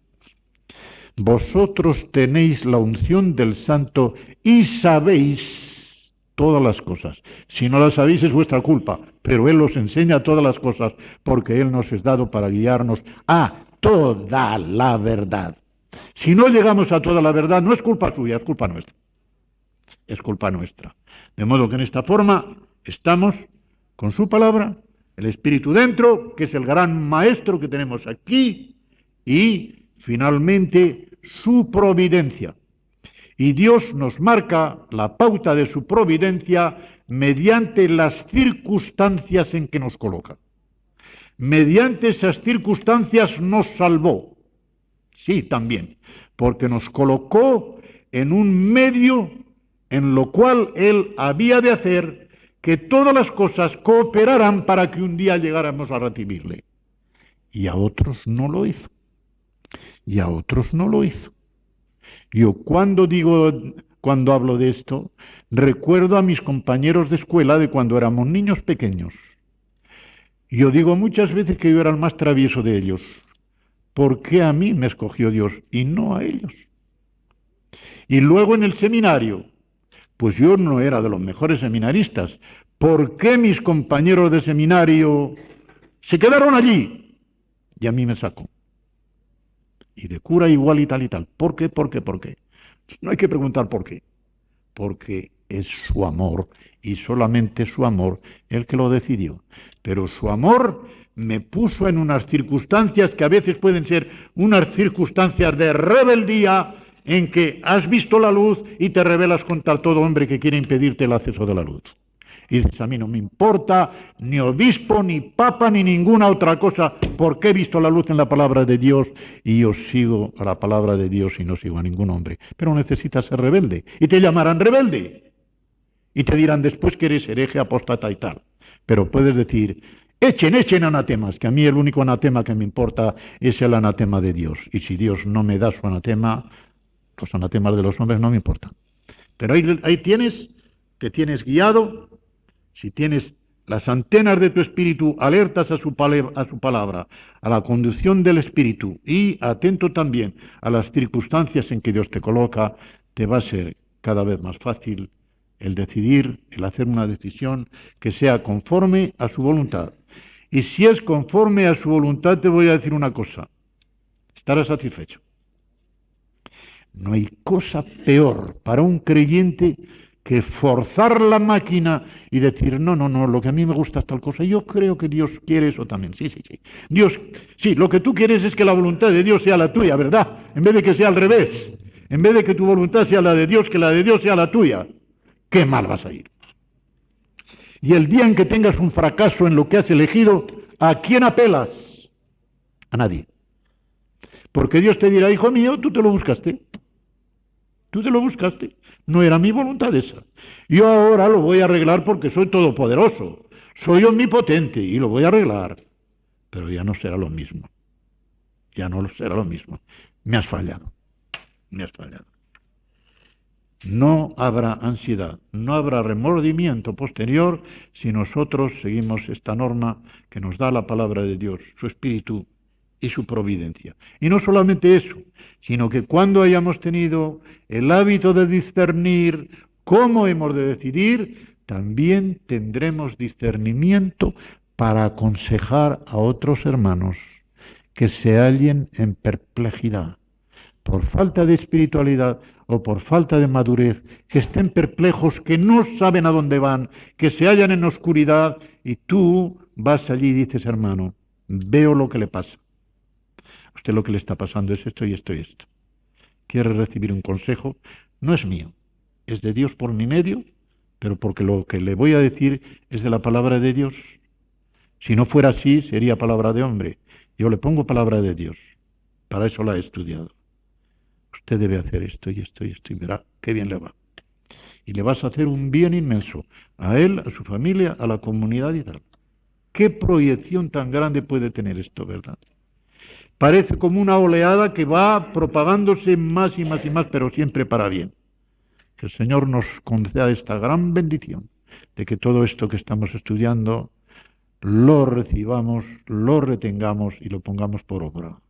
vosotros tenéis la unción del Santo y sabéis todas las cosas. Si no las sabéis es vuestra culpa, pero Él os enseña todas las cosas porque Él nos es dado para guiarnos a toda la verdad. Si no llegamos a toda la verdad, no es culpa suya, es culpa nuestra. Es culpa nuestra. De modo que en esta forma estamos con su palabra, el Espíritu dentro, que es el gran maestro que tenemos aquí, y finalmente su providencia. Y Dios nos marca la pauta de su providencia mediante las circunstancias en que nos coloca. Mediante esas circunstancias nos salvó. Sí, también, porque nos colocó en un medio en lo cual Él había de hacer que todas las cosas cooperaran para que un día llegáramos a recibirle. Y a otros no lo hizo. Y a otros no lo hizo. Yo cuando hablo de esto, recuerdo a mis compañeros de escuela de cuando éramos niños pequeños. Yo digo muchas veces que yo era el más travieso de ellos. ¿Por qué a mí me escogió Dios y no a ellos? Y luego en el seminario, pues yo no era de los mejores seminaristas. ¿Por qué mis compañeros de seminario se quedaron allí? Y a mí me sacó. Y de cura igual y tal y tal. ¿Por qué? ¿Por qué? ¿Por qué? No hay que preguntar por qué. Porque es su amor y solamente su amor el que lo decidió. Pero su amor me puso en unas circunstancias que a veces pueden ser unas circunstancias de rebeldía en que has visto la luz y te rebelas contra todo hombre que quiere impedirte el acceso de la luz. Y dices, a mí no me importa ni obispo, ni papa, ni ninguna otra cosa, porque he visto la luz en la palabra de Dios y yo sigo a la palabra de Dios y no sigo a ningún hombre. Pero necesitas ser rebelde y te llamarán rebelde y te dirán después que eres hereje, apóstata y tal. Pero puedes decir, echen anatemas, que a mí el único anatema que me importa es el anatema de Dios. Y si Dios no me da su anatema, los anatemas de los hombres no me importan. Pero ahí tienes, que tienes guiado. Si tienes las antenas de tu espíritu alertas a su palabra, a la conducción del espíritu y atento también a las circunstancias en que Dios te coloca, te va a ser cada vez más fácil el decidir, el hacer una decisión que sea conforme a su voluntad. Y si es conforme a su voluntad, te voy a decir una cosa, estarás satisfecho. No hay cosa peor para un creyente que forzar la máquina y decir, no, no, no, lo que a mí me gusta es tal cosa. Yo creo que Dios quiere eso también. Sí, sí, sí. Dios, sí, lo que tú quieres es que la voluntad de Dios sea la tuya, ¿verdad? En vez de que sea al revés. En vez de que tu voluntad sea la de Dios, que la de Dios sea la tuya. Qué mal vas a ir. Y el día en que tengas un fracaso en lo que has elegido, ¿a quién apelas? A nadie. Porque Dios te dirá, hijo mío, tú te lo buscaste. Tú te lo buscaste. No era mi voluntad esa. Yo ahora lo voy a arreglar porque soy todopoderoso. Soy omnipotente y lo voy a arreglar. Pero ya no será lo mismo. Ya no será lo mismo. Me has fallado. Me has fallado. No habrá ansiedad, no habrá remordimiento posterior si nosotros seguimos esta norma que nos da la palabra de Dios, su Espíritu y su providencia. Y no solamente eso, sino que cuando hayamos tenido el hábito de discernir cómo hemos de decidir, también tendremos discernimiento para aconsejar a otros hermanos que se hallen en perplejidad por falta de espiritualidad o por falta de madurez, que estén perplejos, que no saben a dónde van, que se hallan en oscuridad, y tú vas allí y dices, hermano, veo lo que le pasa. A usted lo que le está pasando es esto y esto y esto. ¿Quiere recibir un consejo? No es mío, es de Dios por mi medio, pero porque lo que le voy a decir es de la palabra de Dios. Si no fuera así, sería palabra de hombre. Yo le pongo palabra de Dios. Para eso la he estudiado. Usted debe hacer esto y esto y esto y verá qué bien le va. Y le vas a hacer un bien inmenso a él, a su familia, a la comunidad y tal. ¿Qué proyección tan grande puede tener esto, verdad? Parece como una oleada que va propagándose más y más y más, pero siempre para bien. Que el Señor nos conceda esta gran bendición de que todo esto que estamos estudiando lo recibamos, lo retengamos y lo pongamos por obra.